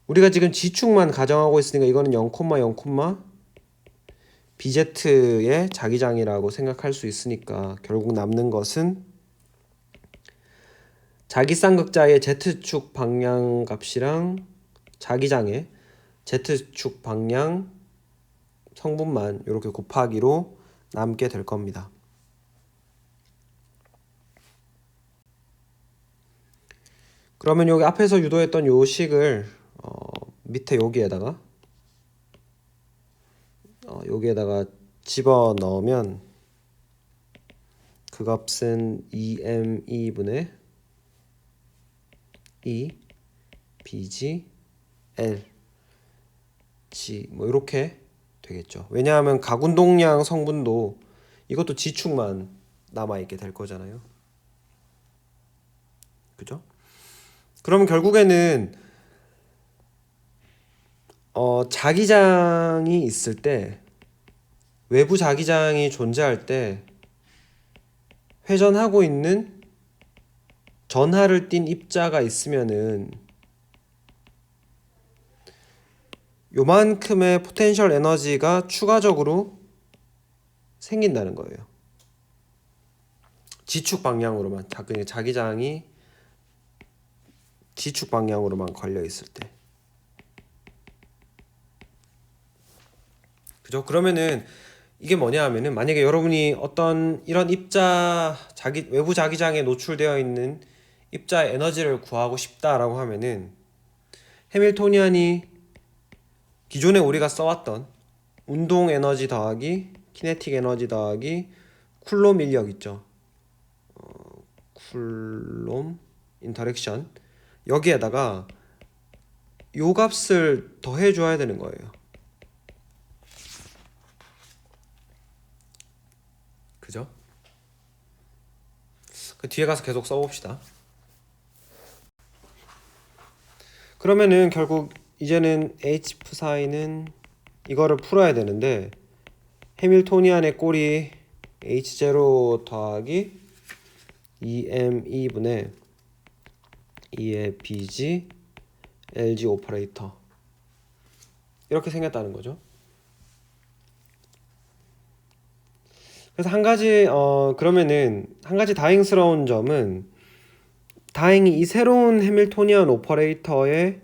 우리가 지금 G축만 가정하고 있으니까 이거는 0, 0, BZ의 자기장이라고 생각할 수 있으니까 결국 남는 것은 자기쌍극자의 Z축 방향 값이랑 자기장의 Z축 방향 성분만 이렇게 곱하기로 남게 될 겁니다. 그러면 여기 앞에서 유도했던 요 식을 밑에 여기에다가 집어 넣으면 그 값은 2m2분의 2 bg l g 뭐 이렇게 되겠죠. 왜냐하면 가군동량 성분도 이것도 G축만 남아있게 될 거잖아요. 그죠? 그러면 결국에는 자기장이 있을 때, 외부 자기장이 존재할 때 회전하고 있는 전하를 띤 입자가 있으면은 요만큼의 포텐셜 에너지가 추가적으로 생긴다는 거예요. G축 방향으로만, 자기장이 G축 방향으로만 걸려 있을 때. 그죠? 그러면은 이게 뭐냐 하면은, 만약에 여러분이 어떤 이런 외부 자기장에 노출되어 있는 입자의 에너지를 구하고 싶다라고 하면은, 해밀토니안이 기존에 우리가 써왔던 운동 에너지 더하기 키네틱 에너지 더하기 쿨롬 인력 있죠. 쿨롬 인터랙션, 여기에다가 요 값을 더해 줘야 되는 거예요. 그죠? 그 뒤에 가서 계속 써봅시다. 그러면은 결국 이제는 H psi는 이거를 풀어야 되는데, 해밀토니안의 꼴이 H0 더하기 2m2분의 2의 BG LG 오퍼레이터, 이렇게 생겼다는 거죠. 그래서 그러면은 한 가지 다행스러운 점은, 다행히 이 새로운 해밀토니안 오퍼레이터의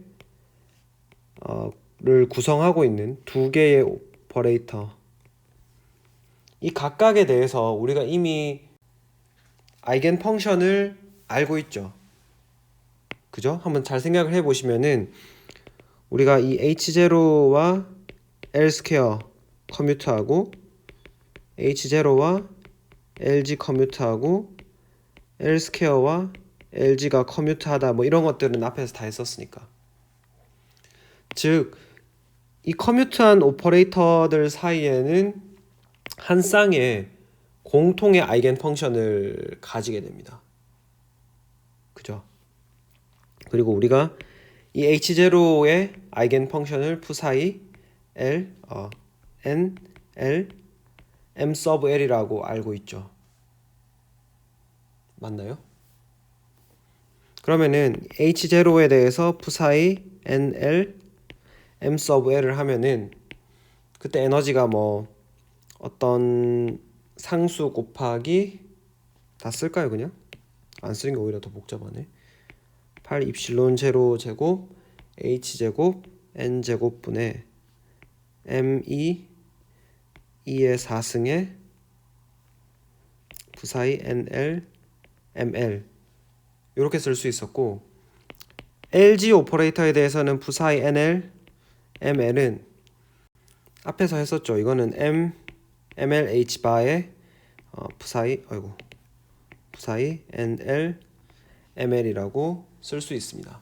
를 구성하고 있는 두 개의 오퍼레이터, 이 각각에 대해서 우리가 이미 아이겐 펑션을 알고 있죠. 그죠? 한번 잘 생각을 해보시면은, 우리가 이 H0와 L 스퀘어 커뮤트하고 H0와 LG 커뮤트하고 L 스퀘어와 LG가 커뮤트하다, 뭐 이런 것들은 앞에서 다 했었으니까. 즉, 이 커뮤트한 오퍼레이터들 사이에는 한 쌍의 공통의 아이겐 펑션을 가지게 됩니다. 그죠? 그리고 우리가 이 H0의 아이겐 펑션을 푸사이 L, N, L, M 서브 L이라고 알고 있죠. 맞나요? 그러면은 H0에 대해서 푸사이 N, L, M 서브 L을 하면은, 그때 에너지가 뭐 어떤 상수 곱하기, 다 쓸까요 그냥? 안 쓰는 게 오히려 더 복잡하네. 8 입실론 제로 제곱 H 제곱 N 제곱 분의 M2 2의 4승에 부사이 NL ML, 이렇게 쓸 수 있었고, LG 오퍼레이터에 대해서는 부사이 NL ML은 앞에서 했었죠. 이거는 MLH 바의 부사이 NL ML이라고 쓸 수 있습니다.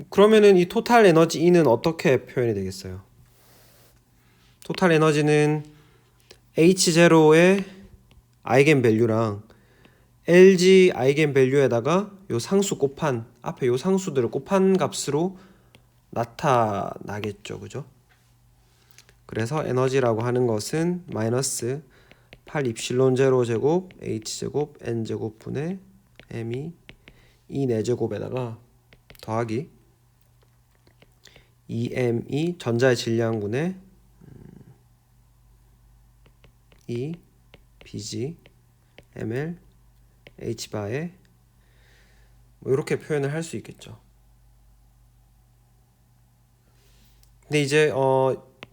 그러면은 이 토탈 에너지 E는 어떻게 표현이 되겠어요? 토탈 에너지는 H0의 아이겐 밸류랑 LG 아이겐 밸류에다가 요 상수 곱한, 앞에 요 상수들을 곱한 값으로 나타나겠죠. 그죠? 그래서 에너지라고 하는 것은 마이너스 8 입실론 제로 제곱 h 제곱 n 제곱 분의 m이 2 4제곱에다가 더하기 2m이 전자의 질량분의 2 bg ml h 바에 뭐 이렇게 표현을 할 수 있겠죠. 근데 이제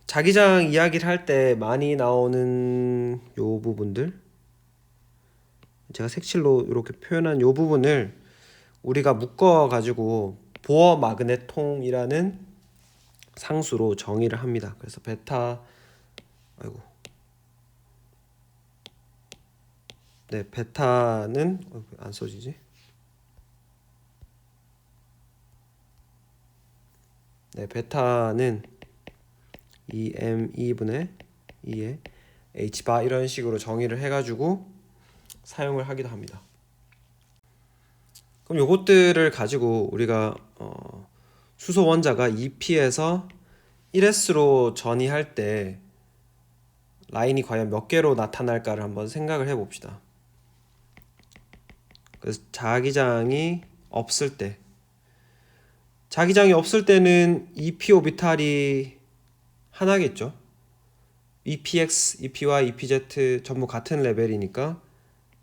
자기장 이야기를 할 때 많이 나오는 요 부분들, 제가 색칠로 이렇게 표현한 요 부분을 우리가 묶어 가지고 보어 마그네통이라는 상수로 정의를 합니다. 그래서 베타는 안 써지지? 베타는 2m2분의 2의 h바 이런 식으로 정의를 해가지고 사용을 하기도 합니다. 그럼 요것들을 가지고 우리가 수소 원자가 2p에서 1s로 전이할 때 라인이 과연 몇 개로 나타날까를 한번 생각을 해봅시다. 그래서 자기장이 없을 때, 자기장이 없을 때는 2p 오비탈이 하나겠죠. EPX, EPY, EPZ 전부 같은 레벨이니까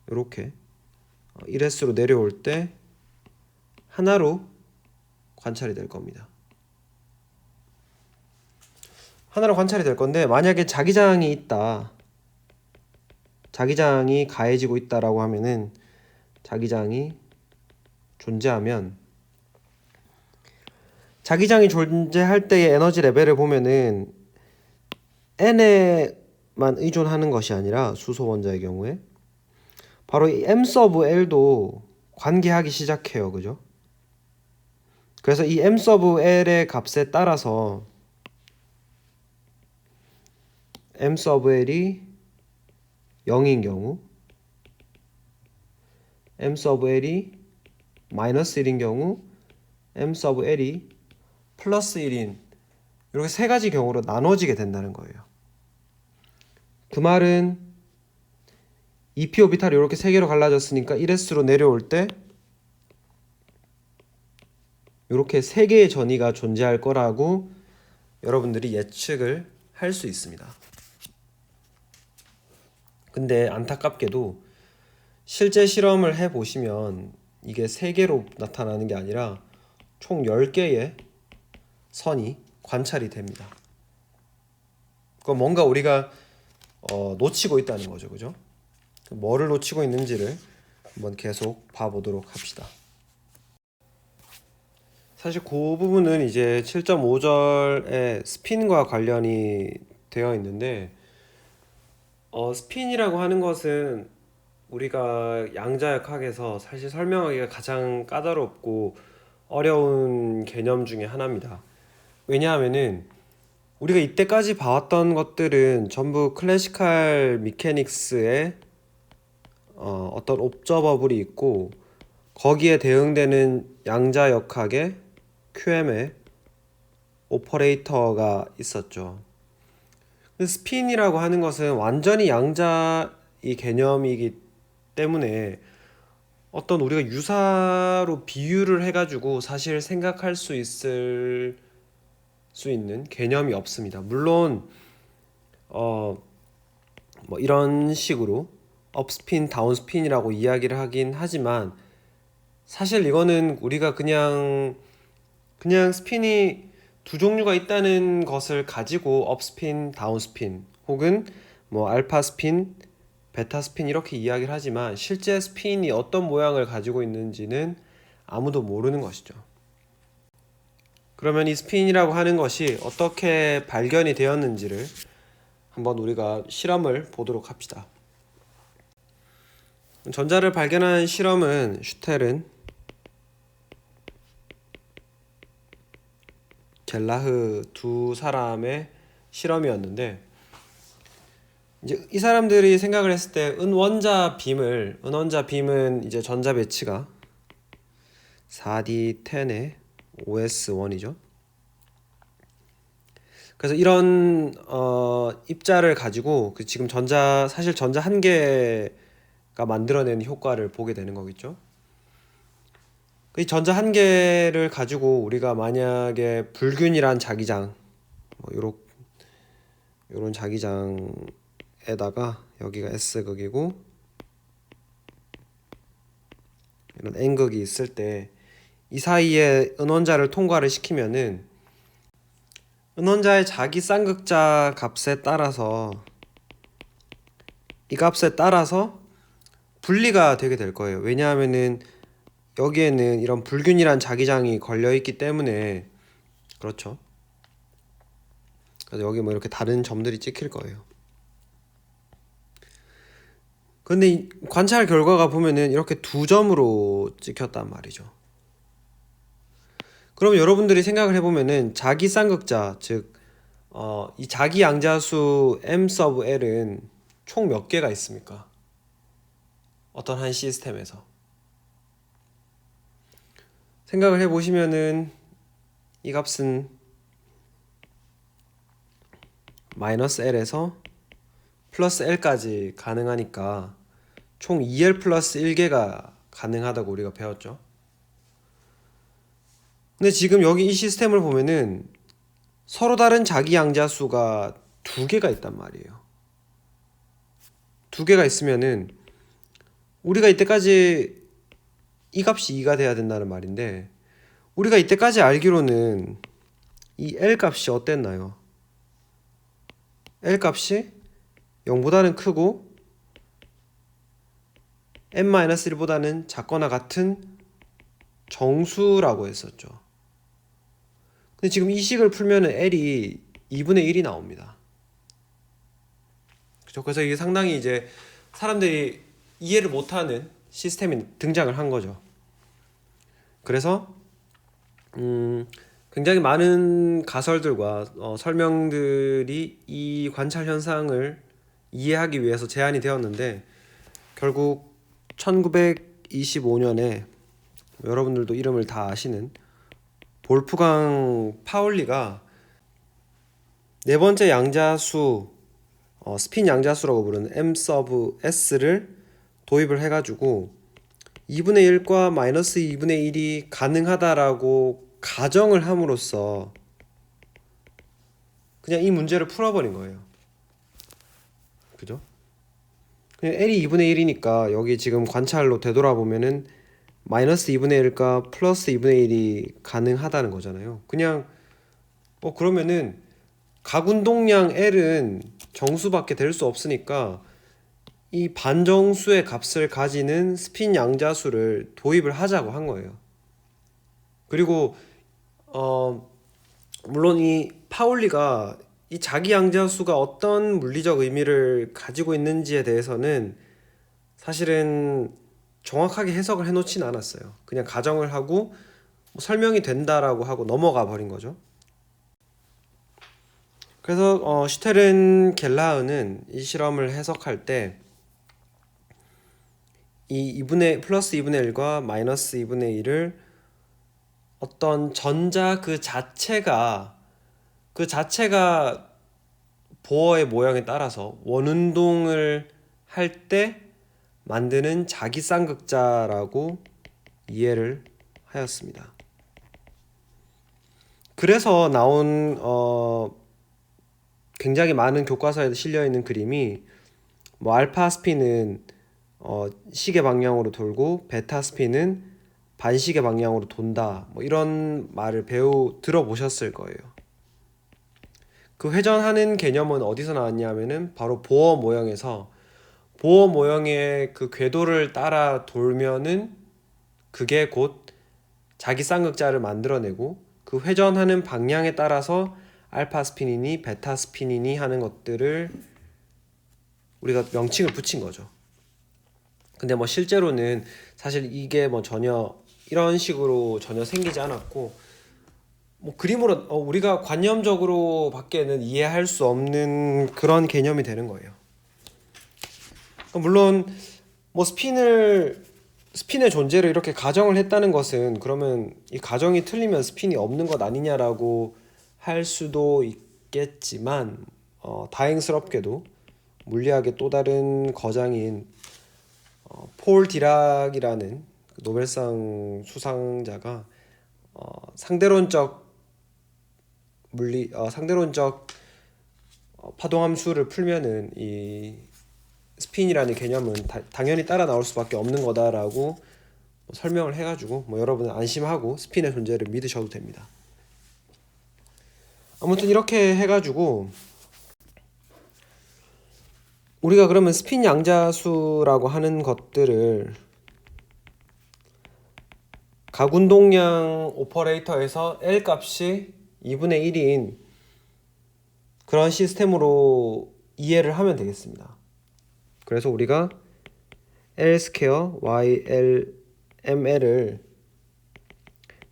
이렇게 1s로 내려올 때 하나로 관찰이 될 겁니다. 하나로 관찰이 될 건데, 만약에 자기장이 있다, 자기장이 가해지고 있다라고 하면은, 자기장이 존재하면, 자기장이 존재할 때의 에너지 레벨을 보면은 n에만 의존하는 것이 아니라 수소 원자의 경우에 바로 이 m 서브 l도 관계하기 시작해요. 그죠? 그래서 이 m 서브 l의 값에 따라서 m 서브 l이 0인 경우, m 서브 l이 마이너스 1인 경우, m 서브 l이 플러스 1인 이렇게 세 가지 경우로 나눠지게 된다는 거예요. 그 말은 2p 오비탈이 이렇게 세 개로 갈라졌으니까 1s로 내려올 때 이렇게 세 개의 전이가 존재할 거라고 여러분들이 예측을 할 수 있습니다. 근데 안타깝게도 실제 실험을 해보시면 이게 3개로 나타나는 게 아니라 총 10개의 선이 관찰이 됩니다. 그건 뭔가 우리가 놓치고 있다는 거죠. 그죠? 뭐를 놓치고 있는지를 한번 계속 봐보도록 합시다. 사실 그 부분은 이제 7.5절의 스핀과 관련이 되어 있는데, 스핀이라고 하는 것은 우리가 양자역학에서 사실 설명하기가 가장 까다롭고 어려운 개념 중에 하나입니다. 왜냐하면은 우리가 이때까지 봐왔던 것들은 전부 클래시컬 미케닉스의 어떤 옵저버블이 있고 거기에 대응되는 양자역학의 QM의 오퍼레이터가 있었죠. 스핀이라고 하는 것은 완전히 양자의 개념이기 때문에 어떤 우리가 유사로 비유를 해가지고 사실 생각할 수 있는 개념이 없습니다. 물론 뭐 이런 식으로 업스핀, 다운스핀이라고 이야기를 하긴 하지만 사실 이거는 우리가 그냥 스핀이 두 종류가 있다는 것을 가지고 업스핀, 다운스핀 혹은 뭐 알파 스핀, 베타 스핀 이렇게 이야기를 하지만 실제 스핀이 어떤 모양을 가지고 있는지는 아무도 모르는 것이죠. 그러면 이 스핀이라고 하는 것이 어떻게 발견이 되었는지를 한번 우리가 실험을 보도록 합시다. 전자를 발견한 실험은 슈텔은, 겔라흐 두 사람의 실험이었는데, 이제 이 사람들이 생각을 했을 때 은원자 빔은 이제 전자 배치가 4d10의 OS1이죠. 그래서 이런 입자를 가지고 지금 사실 전자 한 개가 만들어내는 효과를 보게 되는 거겠죠. 이 전자 한 개를 가지고 우리가 만약에 불균이란 자기장, 뭐 요런 자기장에다가 여기가 S극이고 이런 N극이 있을 때 이 사이에 은원자를 통과를 시키면은 은원자의 자기 쌍극자 값에 따라서 이 값에 따라서 분리가 되게 될 거예요. 왜냐하면은 여기에는 이런 불균이란 자기장이 걸려 있기 때문에. 그렇죠. 그래서 여기 뭐 이렇게 다른 점들이 찍힐 거예요. 근데 이 관찰 결과가 보면은 이렇게 두 점으로 찍혔단 말이죠. 그럼 여러분들이 생각을 해보면은 자기 쌍극자, 즉 이 자기 양자수 M sub L은 총 몇 개가 있습니까? 어떤 한 시스템에서 생각을 해보시면은 이 값은 마이너스 L에서 플러스 L까지 가능하니까 총 2L 플러스 1개가 가능하다고 우리가 배웠죠. 근데 지금 여기 이 시스템을 보면은 서로 다른 자기 양자수가 두 개가 있단 말이에요. 두 개가 있으면은 우리가 이때까지 이 값이 2가 돼야 된다는 말인데, 우리가 이때까지 알기로는 이 L 값이 어땠나요? L 값이 0보다는 크고 n-1보다는 작거나 같은 정수라고 했었죠. 근데 지금 이 식을 풀면은 L이 2분의 1이 나옵니다. 그죠? 그래서 이게 상당히 이제 사람들이 이해를 못하는 시스템이 등장을 한 거죠. 그래서 굉장히 많은 가설들과 설명들이 이 관찰 현상을 이해하기 위해서 제안이 되었는데, 결국 1925년에 여러분들도 이름을 다 아시는 볼프강 파울리가 네 번째 양자수, 스핀 양자수라고 부르는 M sub S를 도입을 해가지고 2분의 1과 마이너스 2분의 1이 가능하다라고 가정을 함으로써 그냥 이 문제를 풀어버린 거예요. 그죠? 그냥 L이 2분의 1이니까 여기 지금 관찰로 되돌아보면은 마이너스 2분의 1과 플러스 2분의 1이 가능하다는 거잖아요. 그냥 그러면은 각운동량 L은 정수밖에 될 수 없으니까 이 반정수의 값을 가지는 스핀 양자수를 도입을 하자고 한 거예요. 그리고 물론 이 파울리가 이 자기 양자수가 어떤 물리적 의미를 가지고 있는지에 대해서는 사실은 정확하게 해석을 해놓지는 않았어요. 그냥 가정을 하고 뭐 설명이 된다라고 하고 넘어가 버린 거죠. 그래서 슈테른 겔라흐는 이 실험을 해석할 때 이 플러스 2분의 1과 마이너스 2분의 1을 어떤 전자 그 자체가 보어의 모양에 따라서 원운동을 할 때 만드는 자기 쌍극자라고 이해를 하였습니다. 그래서 나온 굉장히 많은 교과서에 실려 있는 그림이 뭐 알파 스핀은 시계 방향으로 돌고 베타 스핀은 반시계 방향으로 돈다, 뭐 이런 말을 들어보셨을 거예요. 그 회전하는 개념은 어디서 나왔냐면은 바로 보어 모형에서, 보어 모형의 그 궤도를 따라 돌면은 그게 곧 자기 쌍극자를 만들어내고, 그 회전하는 방향에 따라서 알파 스핀이니 베타 스핀이니 하는 것들을 우리가 명칭을 붙인 거죠. 근데 뭐 실제로는 사실 이게 뭐 전혀 이런 식으로 전혀 생기지 않았고, 뭐 그림으로 우리가 관념적으로 밖에는 이해할 수 없는 그런 개념이 되는 거예요. 물론 뭐 스핀의 존재를 이렇게 가정을 했다는 것은, 그러면 이 가정이 틀리면 스핀이 없는 것 아니냐라고 할 수도 있겠지만 다행스럽게도 물리학의 또 다른 거장인 폴 디락이라는 노벨상 수상자가 상대론적 파동함수를 풀면은 이 스핀이라는 개념은 당연히 따라 나올 수밖에 없는 거다라고 설명을 해가지고 여러분은 안심하고 스핀의 존재를 믿으셔도 됩니다. 아무튼 이렇게 해가지고 우리가 그러면 스핀 양자수라고 하는 것들을 가군동량 오퍼레이터에서 L 값이 2분의 1인 그런 시스템으로 이해를 하면 되겠습니다. 그래서 우리가 L 스퀘어 YL ML을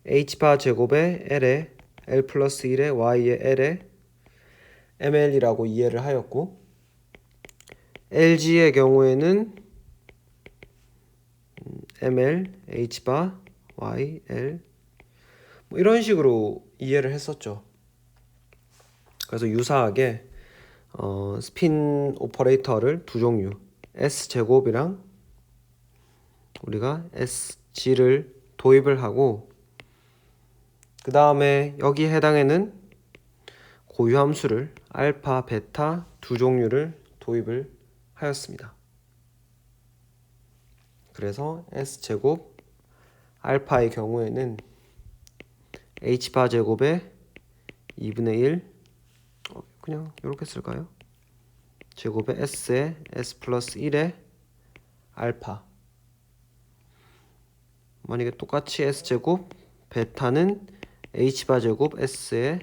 H바 제곱의 L에 L 플러스 1의 Y의 L에 ML이라고 이해를 하였고 LG의 경우에는 ML H바 Y L 이런 식으로 이해를 했었죠. 그래서 유사하게 스핀 오퍼레이터를 두 종류 S제곱이랑 우리가 SG를 도입을 하고 그 다음에 여기에 해당하는 고유함수를 알파, 베타 두 종류를 도입을 하였습니다. 그래서 S제곱 알파의 경우에는 H바 제곱의 2분의 1 그냥 이렇게 쓸까요? 제곱의 S에 S 플러스 1의 알파 만약에 똑같이 S제곱 베타는 H바 제곱 S에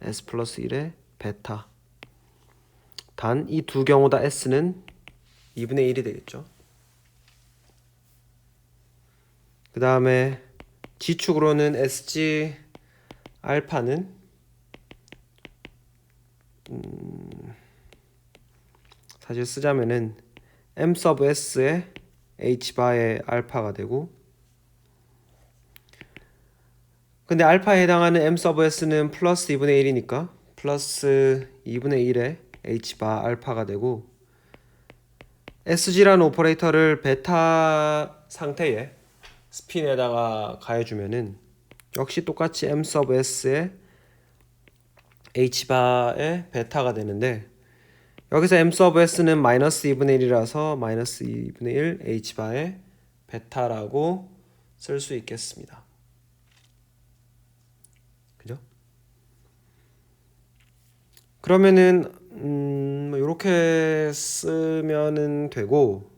S 플러스 1의 베타 단 이 두 경우 다 S는 2분의 1이 되겠죠. 그 다음에 G축으로는 SG 알파는 사실 쓰자면은 M 서브 S에 H 바의 알파가 되고 근데 알파에 해당하는 M 서브 S는 플러스 2분의 1이니까 플러스 2분의 1의 H 바 알파가 되고 SG라는 오퍼레이터를 베타 상태에 스핀에다가 가해주면은 역시 똑같이 M 서브 S에 H 바의 베타가 되는데 여기서 M 서브 S는 마이너스 2분의 1이라서 마이너스 2분의 1 H 바의 베타라고 쓸 수 있겠습니다. 그죠? 그러면은 이렇게 쓰면은 되고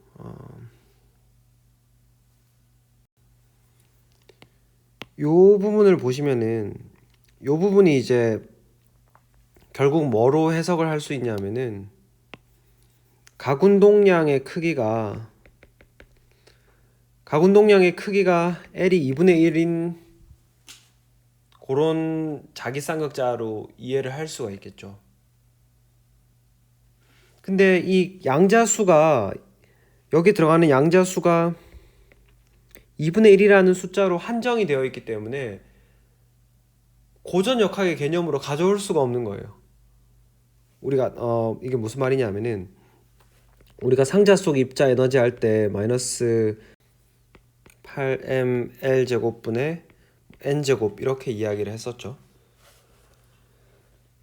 요 부분을 보시면은 요 부분이 이제 결국 뭐로 해석을 할 수 있냐면은 가군동량의 크기가 L이 2분의 1인 그런 자기쌍극자로 이해를 할 수가 있겠죠. 근데 이 양자수가 여기 들어가는 양자수가 2분의 1이라는 숫자로 한정이 되어 있기 때문에 고전역학의 개념으로 가져올 수가 없는 거예요. 우리가 이게 무슨 말이냐면은 우리가 상자 속 입자 에너지 할 때 마이너스 8ml 제곱분의 n 제곱 이렇게 이야기를 했었죠.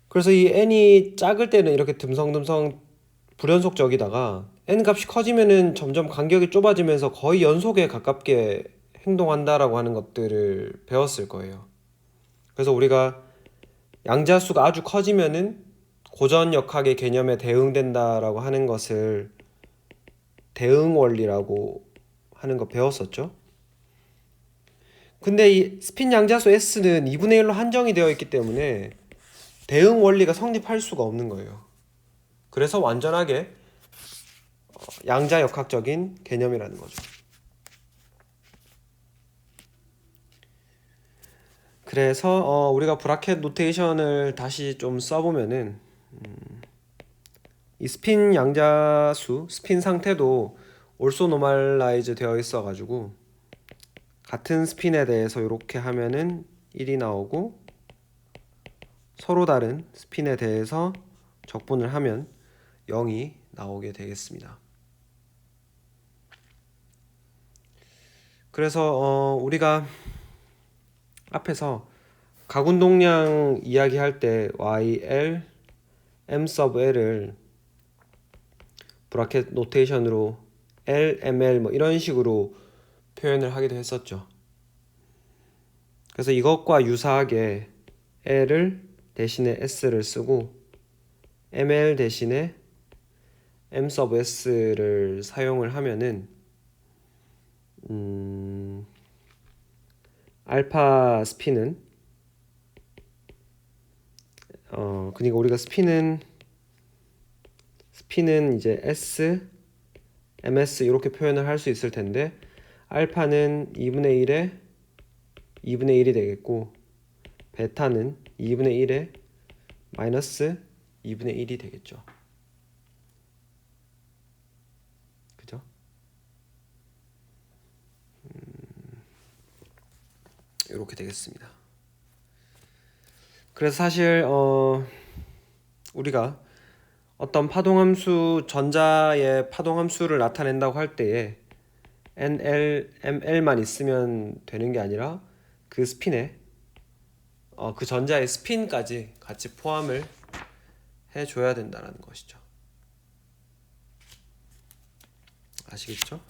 그래서 이 n이 작을 때는 이렇게 듬성듬성 불연속적이다가 n 값이 커지면은 점점 간격이 좁아지면서 거의 연속에 가깝게 행동한다라고 하는 것들을 배웠을 거예요. 그래서 우리가 양자수가 아주 커지면은 고전역학의 개념에 대응된다라고 하는 것을 대응 원리라고 하는 거 배웠었죠. 근데 이 스핀 양자수 S는 2분의 1로 한정이 되어 있기 때문에 대응 원리가 성립할 수가 없는 거예요. 그래서 완전하게 양자역학적인 개념이라는 거죠. 그래서 우리가 브라켓 노테이션을 다시 좀 써보면은 이 스핀 양자수, 스핀 상태도 올소 노멀라이즈 되어 있어가지고 같은 스핀에 대해서 이렇게 하면은 1이 나오고 서로 다른 스핀에 대해서 적분을 하면 0이 나오게 되겠습니다. 그래서 우리가 앞에서 가군동량 이야기할 때 YL, M sub L을 브라켓 노테이션으로 L, ML 뭐 이런 식으로 표현을 하기도 했었죠. 그래서 이것과 유사하게 L을 대신에 S를 쓰고 ML 대신에 M sub S를 사용을 하면은 알파 스핀은 그러니까 우리가 스핀은 이제 S, MS 이렇게 표현을 할 수 있을 텐데 알파는 2분의 1에 2분의 1이 되겠고 베타는 2분의 1에 마이너스 2분의 1이 되겠죠. 그죠? 이렇게 되겠습니다. 그래서 사실 우리가 어떤 파동함수 전자의 파동함수를 나타낸다고 할 때에 NL, ML만 있으면 되는 게 아니라 그 스핀에 그 전자의 스핀까지 같이 포함을 해줘야 된다는 것이죠. 아시겠죠?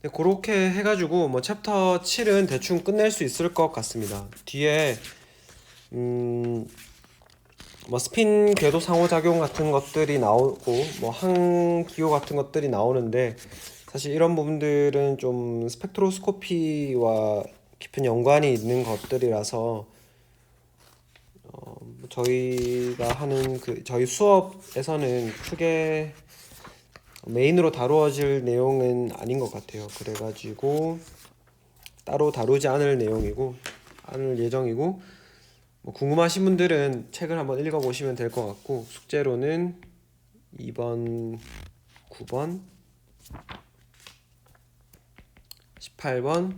네, 그렇게 해가지고 뭐 챕터 7은 대충 끝낼 수 있을 것 같습니다. 뒤에 뭐 스핀 궤도 상호작용 같은 것들이 나오고 뭐 항기호 같은 것들이 나오는데 사실 이런 부분들은 좀 스펙트로스코피와 깊은 연관이 있는 것들이라서 저희가 하는 저희 수업에서는 크게 메인으로 다루어질 내용은 아닌 것 같아요. 그래가지고 따로 다루지 않을 예정이고 뭐 궁금하신 분들은 책을 한번 읽어보시면 될 것 같고 숙제로는 2번, 9번, 18번,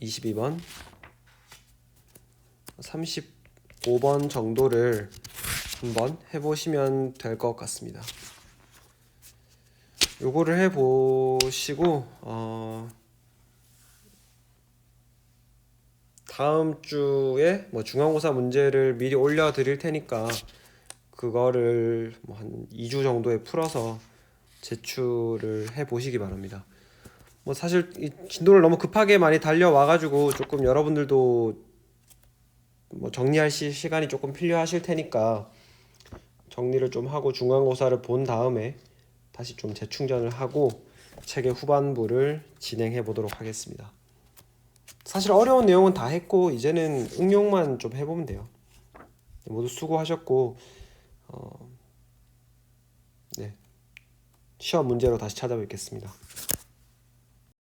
22번, 35번 정도를 한번 해보시면 될 것 같습니다. 요거를 해보시고 다음 주에 뭐 중간고사 문제를 미리 올려드릴 테니까 그거를 뭐 한 2주 정도에 풀어서 제출을 해보시기 바랍니다. 뭐 사실 이 진도를 너무 급하게 많이 달려와가지고 조금 여러분들도 뭐 정리할 시간이 조금 필요하실 테니까 정리를 좀 하고 중간고사를 본 다음에 다시 좀 재충전을 하고 책의 후반부를 진행해 보도록 하겠습니다. 사실 어려운 내용은 다 했고 이제는 응용만 좀 해보면 돼요. 모두 수고하셨고 네, 시험 문제로 다시 찾아뵙겠습니다.